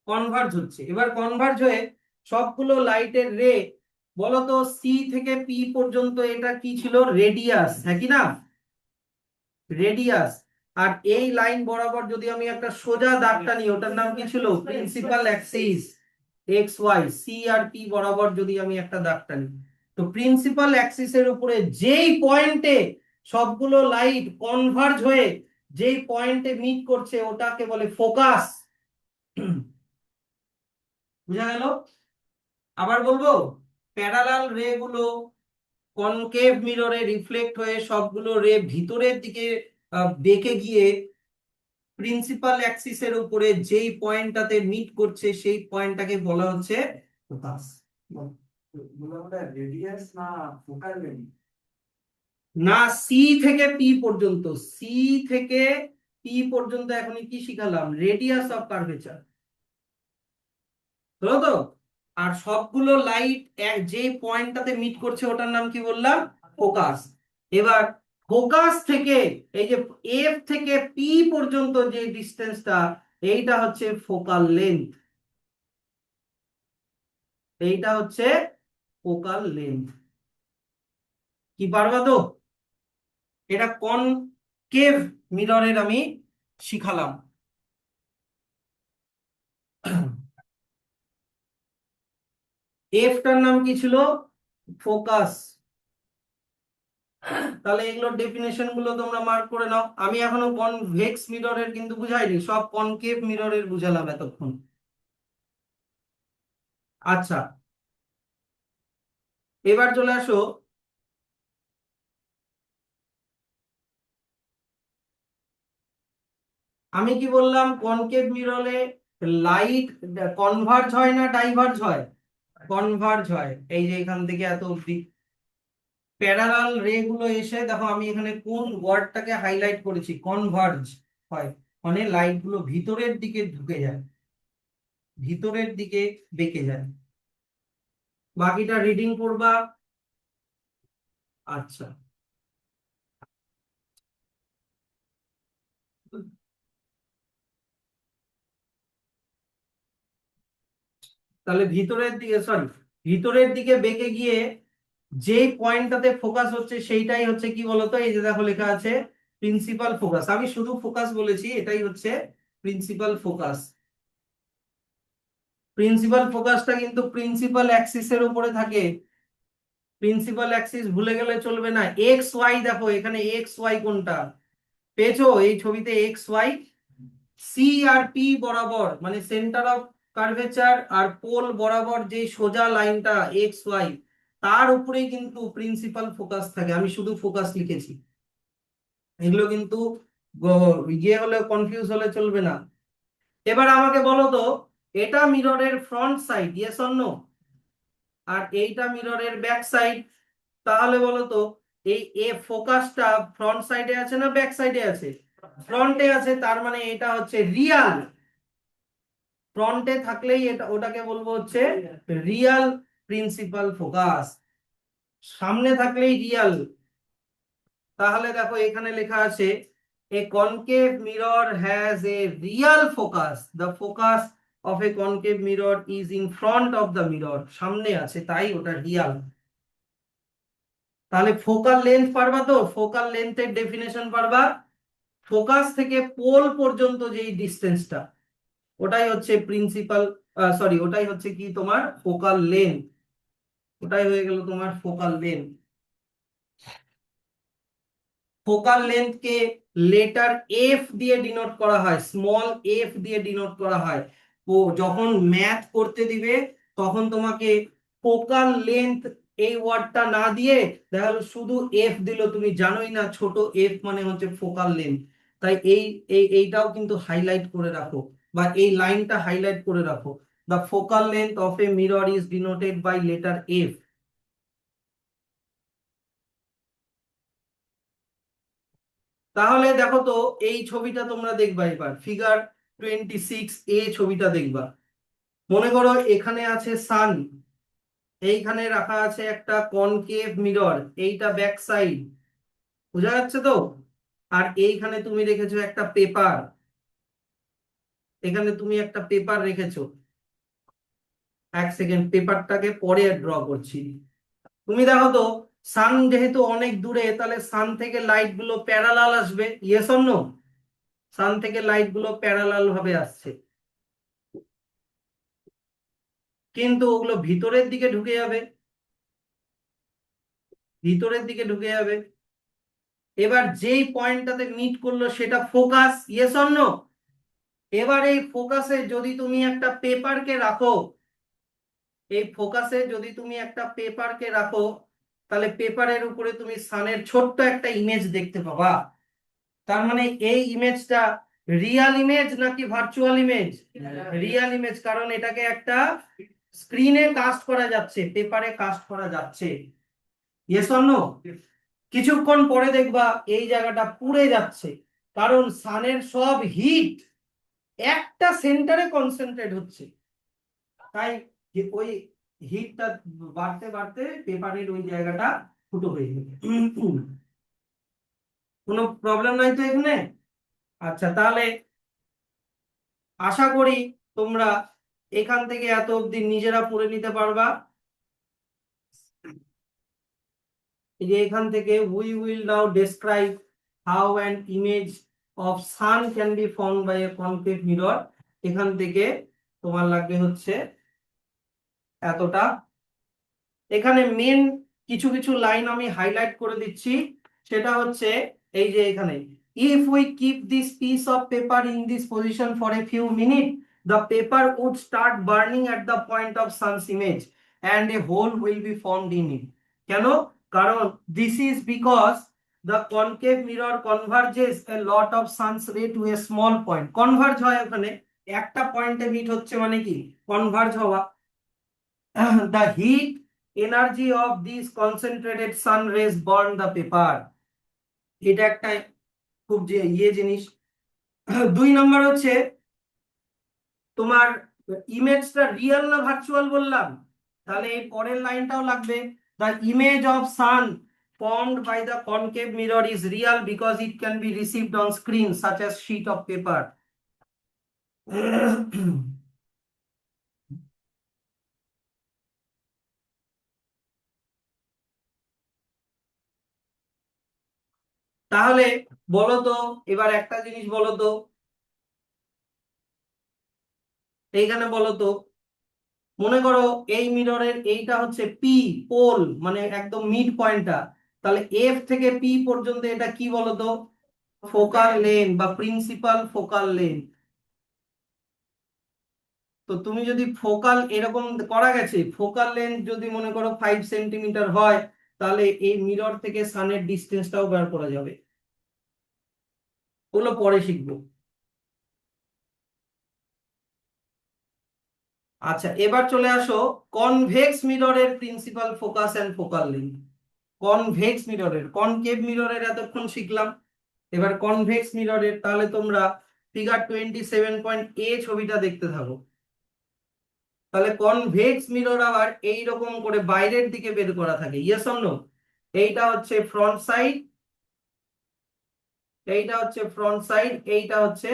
কনভার্জ হচ্ছে। এবার কনভার্জ হয়ে সবগুলো লাইটের রে, বলতো সি থেকে পি পর্যন্ত এটা কি ছিল? রেডিয়াস, হ্যাঁ কি না? রেডিয়াস। আর এই লাইন বরাবর যদি আমি একটা সোজা দাগ টানি, ওটার নাম কি ছিল? Principal axis. X Y, C আর পি বরাবর যদি আমি একটা দাগ টানি, তো প্রিন্সিপাল অ্যাক্সিসের উপরে যেই পয়েন্টে সবগুলো লাইট কনভার্জ হয়ে যেই পয়েন্টে মিট করছে, ওটাকে বলে ফোকাস। বুঝা গেল? আবার বলবো, প্যারালাল রে গুলো কনকেভ মিররে রিফ্লেক্ট হয়ে সবগুলো রে ভিতরের দিকে বেঁকে গিয়ে প্রিন্সিপাল অ্যাক্সিসের উপরে যেই পয়েন্টটাতে মিট করছে সেই পয়েন্টটাকে বলা হচ্ছে ফোকাস। রেডিয়াস না ফোকাল লেন্থ? না, সি থেকে পি পর্যন্ত, সি থেকে পি পর্যন্ত এখনই কি শিখালাম? Radius of curvature. হলো তো? আর সবগুলো লাইট যে পয়েন্টটাতে মিট করছে ওটার নাম কি বললাম? ফোকাস। এবার ফোকাস থেকে এই যে এফ থেকে পি পর্যন্ত যে ডিস্টেন্সটা, এইটা হচ্ছে ফোকাল লেন্থ। এইটা হচ্ছে ফোকাল লেন্থ। কি পারবা তো? এটা কনকেভ মিররের আমি শিখালাম। এফটার নাম কি ছিল? ফোকাস। তাহলে এগুলোর ডেফিনেশন গুলো তোমরা মার্ক করে নাও। আমি এখনো কনভেক্স মিররের কিন্তু বুঝাইনি, সব কনকেভ মিররের বুঝালাম এতক্ষণ। আচ্ছা, এবার চলে আসো। আমি কি বললাম? কনকেভ মিররে লাইট কনভার্জ হয় না ডাইভার্জ হয়? কনভার্জ হয়। এই যে এখান থেকে এত অব্দি প্যারালাল রে গুলো এসে, দেখো আমি এখানে কোন ওয়ার্ডটাকে হাইলাইট করেছি, কনভার্জ হয়, মানে লাইট গুলো ভিতরের দিকে ঢুকে যায়, ভিতরের দিকে বেঁকে যায়। বাকিটা রিডিং করবা। আচ্ছা, তাহলে ভিতরের দিকে, সরি, ভিতরের দিকে বেঁকে গিয়ে যে পয়েন্টটাতে ফোকাস হচ্ছে সেইটাই হচ্ছে কি বলতো? এই যে দেখো লেখা আছে প্রিন্সিপাল ফোকাস, আমি শুধু ফোকাস বলেছি, এটাই হচ্ছে প্রিন্সিপাল ফোকাস। প্রিন্সিপাল ফোকাসটা কিন্তু প্রিন্সিপাল অ্যাক্সিসের উপরে থাকে। প্রিন্সিপাল অ্যাক্সিস ভুলে গেলে চলবে না। এক্স ওয়াই দেখো, এখানে এক্স ওয়াই কোনটা পেয়েছো এই ছবিতে? এক্স ওয়াই, সি আর পি বরাবর মানে সেন্টার অফ কার্ভেচার আর পোল বরাবর যে সোজা লাইনটা এক্স ওয়াই, তার উপরেই কিন্তু প্রিন্সিপাল ফোকাস থাকে। আমি শুধু ফোকাস লিখেছি, এগুলো কিন্তু ইয়ে হলে কনফিউজ হলে চলবে না। এবার আমাকে বলো তো, এটা মিররের front side, yes or no? আর এইটা মিররের ব্যাক সাইড। তাহলে বলো তো, এই এ ফোকাসটা ফ্রন্ট সাইডে আছে না ব্যাক সাইডে আছে? ফ্রন্টে আছে, তার মানে এটা হচ্ছে রিয়াল। ফ্রন্টে থাকলেই এটা, ওটাকে বলবো হচ্ছে রিয়াল প্রিন্সিপাল ফোকাস। সামনে থাকলেই রিয়াল। তাহলে দেখো এখানে লেখা আছে a concave mirror has a real focus, the focus of a concave mirror is in front of the mirror, সামনে আছে তাই ওটা রিয়াল। তাহলে ফোকাল লেন্থ পারবা তো? ফোকাল লেন্থের ডেফিনেশন পারবা? ফোকাস থেকে পোল পর্যন্ত যেই ডিস্টেন্সটা, ওটাই হচ্ছে প্রিন্সিপাল, সরি ওটাই হচ্ছে কি তোমার ফোকাল লেন্থ। ওটাই হয়ে গেল তোমার ফোকাল লেন্থ। ফোকাল লেন্থকে লেটার এফ দিয়ে ডিনোট করা হয়, স্মল এফ দিয়ে ডিনোট করা হয়। তো যখন ম্যাথ করতে দিবে তখন তোমাকে ফোকাল লেন্থ এই ওয়ার্ডটা না দিয়ে দেখা গেলো শুধু এফ দিল, তুমি জানোই না ছোট এফ মানে হচ্ছে ফোকাল লেন্থ। তাই এইটাও কিন্তু হাইলাইট করে রাখো, বা এই লাইনটা হাইলাইট করে রাখো। The focal length of a mirror is denoted by letter F. তাহলে দেখো তো, এই ছবিটা তোমরা দেখবা, এবার ফিগার 26 ছবিটা দেখবা। মনে করো এখানে আছে সান, এইখানে রাখা আছে একটা কনকেভ মিরর, এইটা ব্যাক সাইড, বোঝা যাচ্ছে তো? আর এইখানে তুমি রেখেছো একটা পেপার, এখানে তুমি একটা পেপার রেখেছো। এক সেকেন্ড, পেপারটাকে পরে ড্র করছি। তুমি দেখো তো, সান যেহেতু অনেক দূরে, তাহলে সান থেকে লাইট গুলো প্যারালাল আসবে, ইয়েস অর নো? সান থেকে লাইট গুলো প্যারালাল ভাবে আসছে, কিন্তু ওগুলো ভিতরের দিকে ঢুকে যাবে, ভিতরের দিকে ঢুকে যাবে। এবার যেই পয়েন্টটাতে মিট করলো সেটা ফোকাস, ইয়েস অর নো? এবার এই ফোকাসে যদি তুমি একটা পেপারকে রাখো, এই ফোকাসে যদি তুমি একটা পেপারকে রাখো, তাহলে পেপারের উপরে তুমি সানের ছোট্ট একটা ইমেজ দেখতে পাবা। তার মানে এই ইমেজটা রিয়াল ইমেজ নাকি ভার্চুয়াল ইমেজ? রিয়াল ইমেজ, কারণ এটাকে একটা স্ক্রিনে কাস্ট করা যাচ্ছে, পেপারে কাস্ট করা যাচ্ছে, ইয়েস অর নো? কিছুক্ষণ পরে দেখবা এই জায়গাটা পুড়ে যাচ্ছে, কারণ সানের সব হিট একটা সেন্টারে কনসেন্ট্রেট হচ্ছে। তাই যে ওই হিটটা বাড়তে বাড়তে পেপারের ওই জায়গাটা ফুটো হয়ে যাবে। কোনো প্রবলেম নাই তো এখানে? আচ্ছা, তাহলে আশা করি তোমরা এখান থেকে এত অবধি নিজেরা পড়ে নিতে পারবা। এই যে এখান থেকে we will now describe how an image of sun can be formed by a concave mirror, এখান থেকে তোমার লাগবে হচ্ছে এতটা। এখানে মেন কিছু কিছু লাইন আমি হাইলাইট করে দিচ্ছি, সেটা হচ্ছে এই যে এখানে, if we keep this piece of paper in this position for a few minutes, the paper would start burning at the point of sun's image and a hole will be formed in it। কেন? কারণ this is because the concave mirror converges a lot of sun's ray to a small point। Converge হয় ওখানে, একটা পয়েন্টে মিট হচ্ছে মানে কি কনভার্জ হওয়া। The heat energy of these concentrated sun rays burn the paper। এটা একটা খুব যে জিনিস। 2 নম্বর হচ্ছে তোমার ইমেজটা রিয়েল না ভার্চুয়াল বললাম, তাহলে এই পরের লাইনটাও লাগবে। The image of sun formed by the concave mirror is real because it can be received on screen such as sheet of paper। তাহলে বলো তো, এবার একটা জিনিস বলো তো, এইখানে বলো তো, মনে করো এই মিররের এইটা হচ্ছে পি, পোল, মানে একদম মিড পয়েন্টটা, তাহলে এফ থেকে পি পর্যন্ত এটা কি বলো তো? ফোকাল লেন বা প্রিন্সিপাল ফোকাল লেন। তো তুমি যদি ফোকাল এরকম করা গেছে, ফোকাল লেন্থ যদি মনে করো 5 সেন্টিমিটার হয়, তাহলে এই মিরর থেকে সানের ডিস্টেন্সটাও বের করা যাবে। ওগুলো পরে শিখবো। আচ্ছা, এবার চলে আসো কনভেক্স মিররের principal focus and focal length. Convex মিররের, কনকেভ মিররের এতক্ষণ শিখলাম, এবার কনভেক্স মিররের, তাহলে তোমরা ফিগার 27.a ছবিটা দেখতে থাকো। তাহলে কনভেক্স মিরর আবার এই রকম করে বাইরের দিকে বের করা থাকে, ইয়েস অর নো? এইটা হচ্ছে ফ্রন্ট সাইড, এইটা হচ্ছে ফ্রন্ট সাইড, এইটা হচ্ছে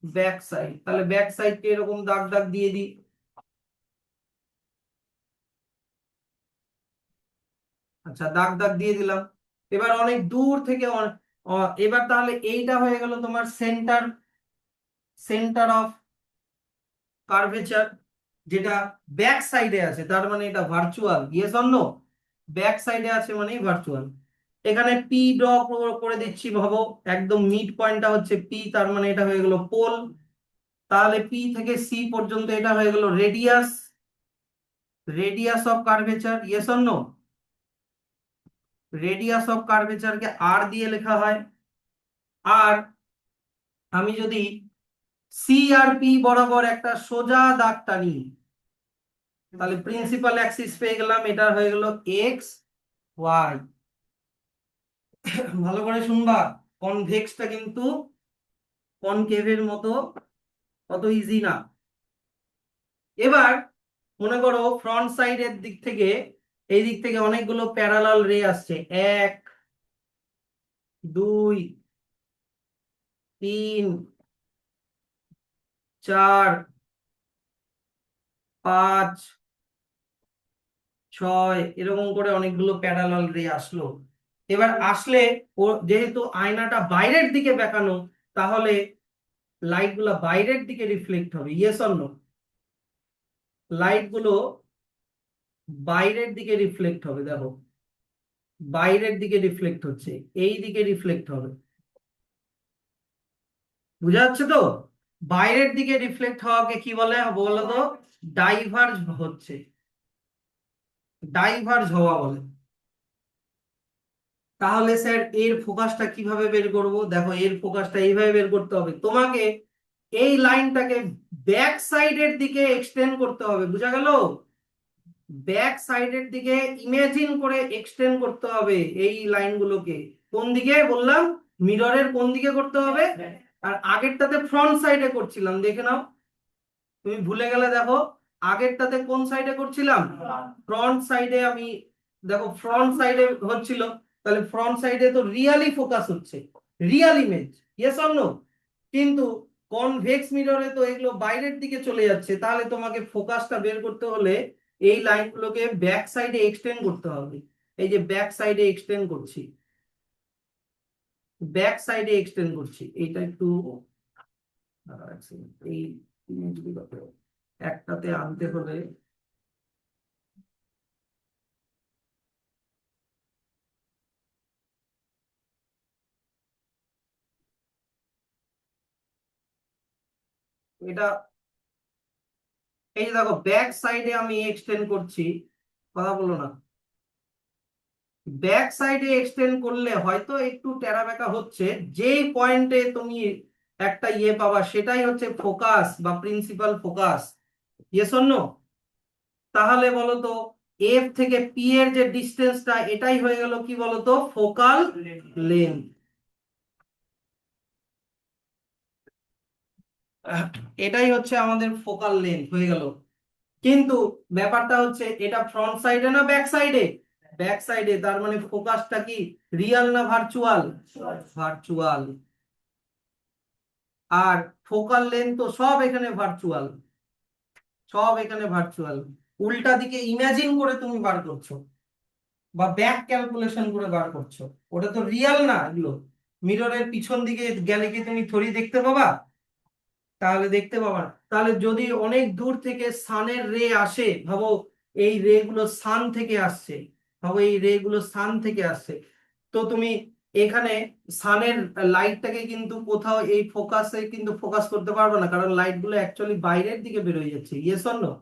ব্যাক সাইড। তাহলে ব্যাক সাইডকে এরকম দাগ দাগ দিয়ে দিই। আচ্ছা, দাগ দাগ দিয়ে দিলাম। এবার অনেক দূর থেকে এবার তাহলে এইটা হয়ে গেল তোমার সেন্টার, সেন্টার অফ কার্ভেচার, যেটা ব্যাক সাইডে আছে, তার মানে এটা virtual, yes or no? Back সাইডে আছে মানে ভার্চুয়াল। এখানে পি ড্র করে দিচ্ছি, ভাবো একদম মিড পয়েন্টটা হচ্ছে পি, তার মানে এটা হয়ে গেল পোল। তাহলে পি থেকে সি পর্যন্ত এটা হয়ে গেল radius, radius of curvature, yes or no? Radius of কার্ভেচারকে আর দিয়ে লেখা হয়। আর আমি যদি সি আর পি বরাবর একটা সোজা দাগ টানি, তাহলে প্রিন্সিপাল অ্যাক্সিস পেয়ে গেলাম, এটা হয়ে গেল এক্স ওয়াই। ভালো করে শুনবা, কনভেক্সটা কিন্তু কনকেভের মতো অত ইজি না। এবার মনে করো ফ্রন্ট সাইডের দিক থেকে, এই দিক থেকে অনেকগুলো প্যারালাল রে আসছে, 1, 2, 3, 4, 5, 6, এরকম করে অনেকগুলো প্যারালাল রে আসলো। এবার আসলে ও যেহেতু আয়নাটা বাইরের দিকে বেঁকানো, তাহলে লাইট গুলো বাইরের দিকে রিফ্লেক্ট হবে, ইয়েস অর নো? লাইট গুলো বাইরের দিকে রিফ্লেক্ট হবে, দেখো বাইরের দিকে রিফ্লেক্ট হচ্ছে, এই দিকে রিফ্লেক্ট হবে, বুঝা যাচ্ছে তো? বাইরের দিকে রিফ্লেক্ট হওয়াকে কি বলে বলো তো? ডাইভার্জ হচ্ছে, ডাইভার্জ হওয়া বলে। তাহলে স্যার এর ফোকাসটা কিভাবে বের করব? দেখো এর ফোকাসটা এইভাবে বের করতে হবে তোমাকে, এই লাইনটাকে ব্যাক সাইডের দিকে এক্সটেন্ড করতে হবে, বুঝা গেল? ব্যাক সাইডের দিকে ইমাজিন করে এক্সটেন্ড করতে হবে এই লাইনগুলোকে। কোন দিকে বললাম? মিররের কোন দিকে করতে হবে? আর আগেরটাতে ফ্রন্ট সাইডে করছিলাম, দেখে নাও, তুমি ভুলে গেলে দেখো, আগেরটাতে কোন সাইডে করছিলাম? ফ্রন্ট সাইডে আমি, দেখো ফ্রন্ট সাইডে হচ্ছিল, তাহলে ফ্রন্ট সাইডে তো রিয়ালি ফোকাস হচ্ছে, real image, yes or no? কিন্তু কনভেক্স মিররে তো এগুলো বাইরের দিকে চলে যাচ্ছে, তাহলে তোমাকে ফোকাসটা বের করতে হলে এই লাইনগুলোকে ব্যাক সাইডে এক্সটেন্ড করতে হবে। এই যে ব্যাক সাইডে এক্সটেন্ড করছি, ব্যাক সাইডে এক্সটেন্ড করছি, এইটা একটু এক second, এই ইমেজগুলোকে একটাতে আনতে হলে এটা, এই যে দেখো ব্যাক সাইডে আমি এক্সটেন্ড করছি, কথা বলো না, ব্যাক সাইডে এক্সটেন্ড করলে হয়তো একটু টেরা বেঁকা হচ্ছে, যে পয়েন্টে তুমি একটা ইয়ে পাবা সেটাই হচ্ছে ফোকাস বা principal focus, yes or no? তাহলে বলো তো, এফ থেকে পি এর যে ডিস্টেন্সটা, এটাই হয়ে গেল কি বলতো? Focal length. এটাই হচ্ছে আমাদের ফোকাল লেন্থ হয়ে গেল। কিন্তু ব্যাপারটা হচ্ছে এটা ফ্রন্ট সাইডে না ব্যাক সাইডে? ব্যাক সাইডে, তার মানে ফোকাসটা কি রিয়াল না ভার্চুয়াল? ভার্চুয়াল। আর ফোকাল লেন্থ তো সব এখানে ভার্চুয়াল, সব এখানে ভার্চুয়াল। উল্টা দিকে ইমাজিন করে তুমি বার করছো বা ব্যাক ক্যালকুলেশন করে বার করছো, ওটা তো রিয়াল না এগুলো, মিররের পিছন দিকে গেলে কি তুমি থরি দেখতে পাবা? তাহলে দেখতে পাবা না। তাহলে যদি অনেক দূর থেকে সানের রে আসে, ভাবো এই রে গুলো সান থেকে আসছে, ভাবো এই রে গুলো সান থেকে আসছে, তো তুমি এখানে সানের লাইটটাকে কিন্তু কোথাও এই ফোকাসে কিন্তু ফোকাস করতে পারবে না, কারণ লাইট গুলো অ্যাকচুয়ালি বাইরের দিকে বেরোয় যাচ্ছে। Yes or no?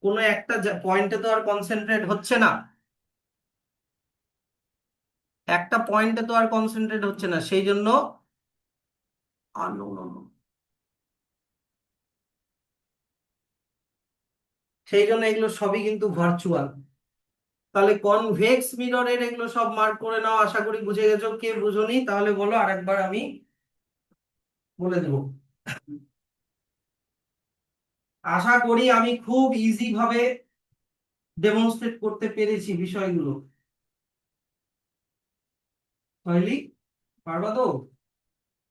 কোনো একটা পয়েন্টে তো আর কনসেন্ট্রেট হচ্ছে না, একটা পয়েন্টে তো আর কনসেন্ট্রেট হচ্ছে না, সেই জন্য no, no, no. সেই জন্য এগুলো সবই কিন্তু ভার্চুয়াল। তাহলে কনভেক্স মিররের এগুলো সব মার্ক করে নাও, আশা করি বুঝে গেছো। কে বুঝোনি তাহলে বলো, আরেকবার আমি বলে দেবো। আশা করি আমি খুব ইজি ভাবে ডেমনস্ট্রেট করতে পেরেছি বিষয়গুলো। তাহলে পারবা তো?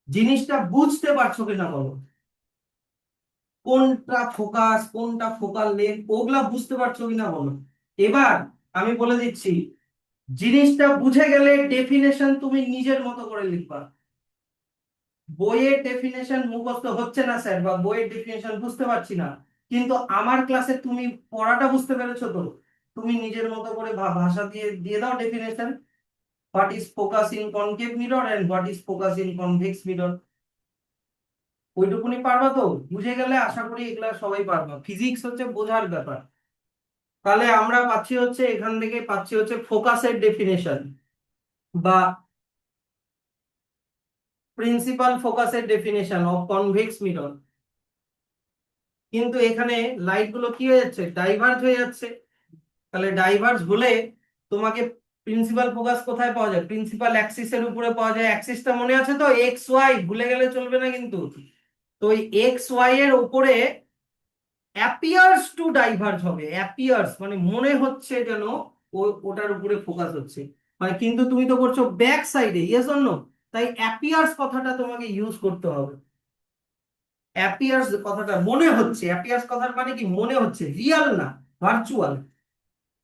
জিনিসটা বুঝতে পারছো কিনা বলো, কোনটা ফোকাস কোনটা ফোকাল লেন্থ ওগুলা বুঝতে পারছো কিনা বলো। এবার আমি বলে দিচ্ছি, জিনিসটা বুঝে গেলে ডেফিনেশন তুমি নিজের মতো করে লিখবা। বইয়ের ডেফিনেশন মুখস্থ হচ্ছে না স্যার, বা বইয়ের ডেফিনেশন বুঝতে পারছি না, কিন্তু আমার ক্লাসে তুমি পড়াটা বুঝতে পেরেছো তো, তুমি নিজের মতো করে ভাষা দিয়ে দিয়ে দাও definition. What is focus in concave mirror and what is focus in convex mirror, ওইটুকুনি পারবা তো? বুঝে গেলে আশা করি এগুলা সবাই পারবা। ফিজিক্স হচ্ছে বোঝার ব্যাপার। তাহলে আমরা পাচ্ছি হচ্ছে, এখান থেকে পাচ্ছি হচ্ছে ফোকাসের ডেফিনেশন বা প্রিন্সিপাল ফোকাসের ডেফিনেশন অফ কনভেক্স মিরর। কিন্তু এখানে লাইট গুলো কি হয়ে যাচ্ছে, ডাইভার্জ হয়ে যাচ্ছে। তাহলে ডাইভার্জ হলে তোমাকে প্রিন্সিপাল ফোকাস কোথায় পাওয়া যায়? প্রিন্সিপাল অ্যাক্সিস এর উপরে পাওয়া যায়। অ্যাক্সিসটা মনে আছে তো, এক্স ওয়াই, ভুলে গেলে চলবে না কিন্তু। তো ওই এক্স ওয়াই এর উপরে অ্যাপিয়ার্স টু ডাইভার্জ হবে। অ্যাপিয়ার্স মানে মনে হচ্ছে যেন ওটার উপরে ফোকাস হচ্ছে, মানে কিন্তু তুমি তো করছো ব্যাক সাইডে। Yes or no? তাই অ্যাপিয়ার্স কথাটা তোমাকে ইউজ করতে হবে। অ্যাপিয়ার্স কথাটা মনে হচ্ছে, অ্যাপিয়ার্স কথার মানে কি, মনে হচ্ছে, রিয়াল না, ভার্চুয়াল।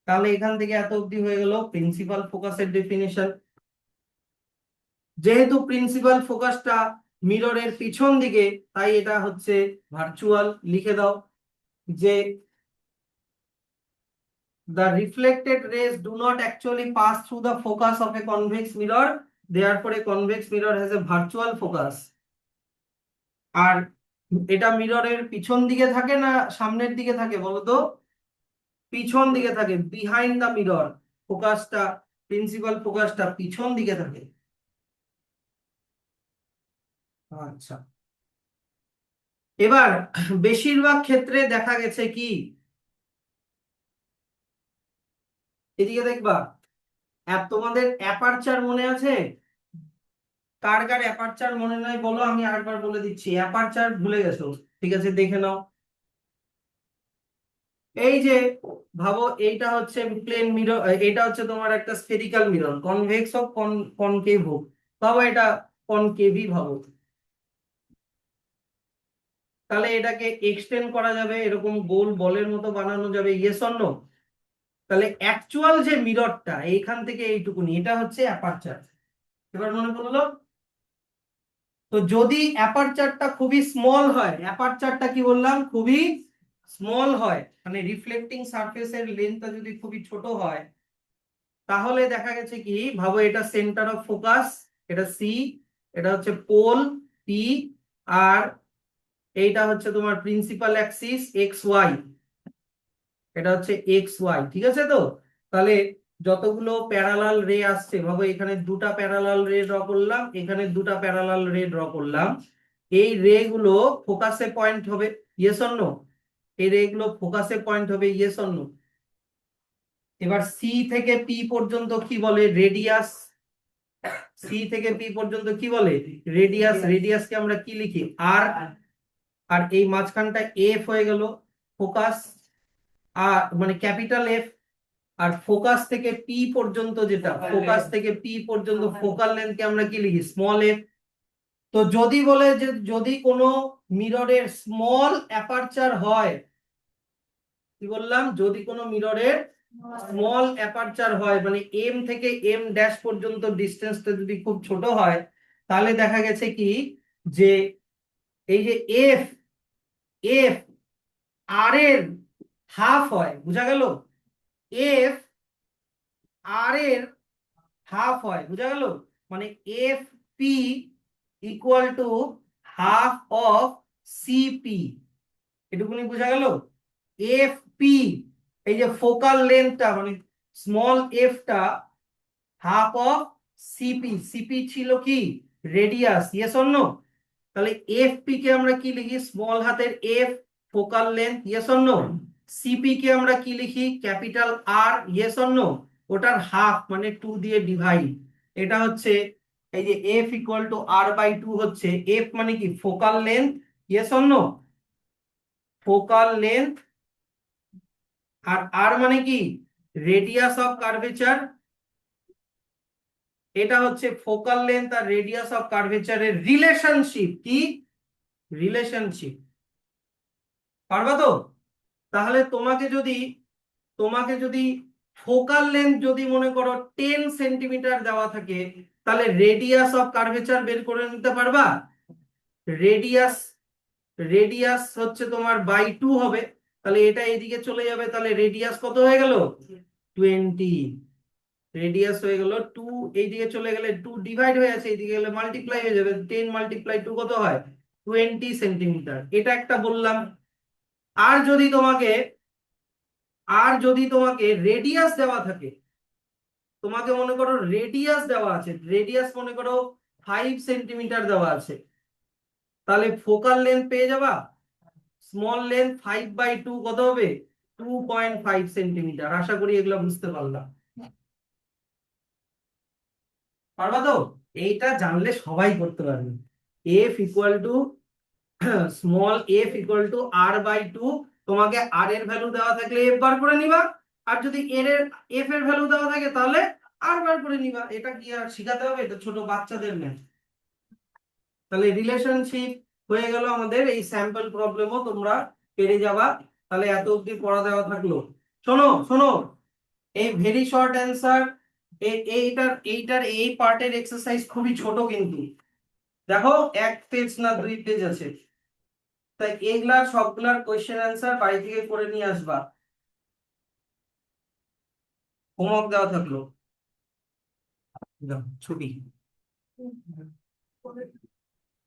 তাহলে এখান থেকে এত অবধি হয়ে গেল প্রিন্সিপাল ফোকাসের ডেফিনেশন। যেহেতু প্রিন্সিপাল ফোকাসটা মিররের পিছন দিকে, তাই এটা হচ্ছে ভার্চুয়াল। লিখে দাও যে the reflected rays do not actually pass through the focus of a convex mirror, therefore a convex mirror has a virtual focus। আর এটা মিররের পিছন দিকে থাকে না সামনের দিকে থাকে বলো তো? পিছন দিকে থাকে, বিহাইন্ড দা মিরর। ফোকাসটা, প্রিন্সিপাল ফোকাসটা পিছন দিকে থাকে। আচ্ছা, এবার বেশিরভাগ ক্ষেত্রে দেখা গেছে কি, এদিকে দেখবা, তোমাদের অ্যাপারচার মনে আছে? কার কার অ্যাপারচার মনে নাই বলো, আমি আরেকবার বলে দিচ্ছি। অ্যাপারচার ভুলে গেছো? ঠিক আছে, দেখে নাও। এই যে ভাবো এইটা হচ্ছে প্লেন মিরর, এটা হচ্ছে তোমার একটা স্ফেরিক্যাল মিরর, কনভেক্স হোক কনকেভ হোক, ভাবো এটা কনকেভই ভাবো। তাহলে এটাকে এক্সটেন্ড করা যাবে, এরকম গোল বলের মতো বানানো যাবে। Yes or no? তাহলে অ্যাকচুয়াল যে মিররটা এইখান থেকে এইটুকুনি, এটা হচ্ছে অ্যাপারচার। এবার মনে পড়লো? তো যদি অ্যাপারচারটা খুবই স্মল হয়, অ্যাপারচারটা কি বললাম, খুবই স্মল হয়, মানে রিফ্লেক্টিং সারফেসের লেন্থটা যদি খুবই ছোট হয়, তাহলে দেখা গেছে কি, ভাবো এটা সেন্টার অফ ফোকাস, এটা সি, এটা হচ্ছে পোল পি, আর এইটা হচ্ছে তোমার প্রিন্সিপাল অ্যাক্সিস এক্স ওয়াই, এটা হচ্ছে এক্স ওয়াই। ঠিক আছে তো? তাহলে যতগুলো প্যারালাল রে আসছে, ভাবো এখানে দুটা প্যারালাল রে ড্র করলাম, এখানে দুটা প্যারালাল রে ড্র করলাম, এই রে গুলো ফোকাসে পয়েন্ট হবে। Yes or no? এই রে গুলো ফোকাসে পয়েন্ট হবে। Yes or no? এবার সি থেকে পি পর্যন্ত কি বলে, রেডিয়াস। সি থেকে পি পর্যন্ত কি বলে, রেডিয়াস। রেডিয়াসকে আমরা কি লিখি, আর। আর এই মাঝখানটা এফ হয়ে গেল ফোকাস, আর মানে ক্যাপিটাল এফ। আর ফোকাস থেকে পি পর্যন্ত, যেটা ফোকাস থেকে পি পর্যন্ত ফোকাল লেন্থকে আমরা কি লিখি, স্মল এফ। তো যদি বলে যে যদি কোনো মিররের স্মল অ্যাপারচার হয়, কি বললাম, যদি কোনো মিররের স্মল অ্যাপারচার হয়, মানে এম থেকে এম ড্যাশ পর্যন্ত ডিস্টেন্সটা যদি খুব ছোট হয়, তাহলে দেখা গেছে কি যে এই যে এফ এফ আর এর হাফ হয়, বুঝা গেল? এফ আর এর হাফ হয়, বুঝা গেল? মানে F P equal to half of CP, এটুকুনি বোঝা গেল? এফ পি, এই যে ফোকাল লেন্থটা মানে স্মল এফটা হাফ অফ সিপি, সিপি ছিল কি রেডিয়াস, ইয়েস অর নো? তাহলে এফ পি কে আমরা কি লিখি? স্মল হাতের F, focal length, yes or no? CP কে আমরা কি লিখি? Capital R, yes or no? ওটার হাফ মানে 2 দিয়ে ডিভাইড। এটা হচ্ছে এই যে F equal to R by 2 হচ্ছে, এফ মানে কি focal length, yes or no? Focal length, আর আর মানে কি রেডিয়াস অফ কার্ভেচার। এটা হচ্ছে ফোকাল লেন্থ আর রেডিয়াস অফ কার্ভেচারের রিলেশনশিপ। কি রিলেশনশিপ? পারবা তো? তাহলে তোমাকে যদি ফোকাল লেন্থ যদি মনে করো 10 সেন্টিমিটার দেওয়া থাকে, তাহলে রেডিয়াস অফ কার্ভেচার বের করে নিতে পারবা? রেডিয়াস রেডিয়াস হচ্ছে তোমার বাই 2 হবে, তাহলে এটা এদিকে চলে যাবে, তাহলে রেডিয়াস কত হয়ে গেল? 20। রেডিয়াস হয়ে গেল 2, এইদিকে চলে গেলে 2 ডিভাইড হয়ে আছে, এইদিকে গেলে মাল্টিপ্লাই হয়ে যাবে, 10 মাল্টিপ্লাই 2 কত হয়? 20 সেন্টিমিটার। এটা একটা বললাম। আর যদি তোমাকে আর যদি তোমাকে রেডিয়াস দেওয়া থাকে, তোমাকে মনে করো রেডিয়াস দেওয়া আছে, রেডিয়াস মনে করো 5 সেন্টিমিটার দেওয়া আছে, তাহলে ফোকাল লেন্থ পেয়ে যাবা। স্মল লেন্থ 5/2 কত হবে? 2.5 সেন্টিমিটার। আশা করি এগুলো বুঝতে পারলাম। পারবা তো? এইটা জানলে সবাই করতে পারবে। F equal to small F equal to R by 2, তোমাকে আর এর ভ্যালু দেওয়া থাকলে এফ বার করে নিবা, আর যদি এফ এর ভ্যালু দেওয়া থাকে তাহলে আর বার করে নিবা। এটা কি আর শিখাতে হবে? এটা ছোট বাচ্চাদের ম্যাথ। তাহলে রিলেশনশিপ হয়ে গেল আমাদের। এই স্যাম্পল প্রবলেমও তোমরা পেরে যাবা। তাহলে এত অবধি পড়া দেওয়া থাকলো। শোনো শোনো, এই ভেরি শর্ট অ্যান্সার, এইটার এই পার্টের এক্সারসাইজ খুবই ছোট কিন্তু, দেখো 1 পেজ না 2 পেজ আছে। তাই এইগুলার সবগুলার কোয়েশ্চেন অ্যান্সার বাড়ি থেকে করে নিয়ে আসবা। হোমওয়ার্ক দেওয়া থাকলো। ছুটি।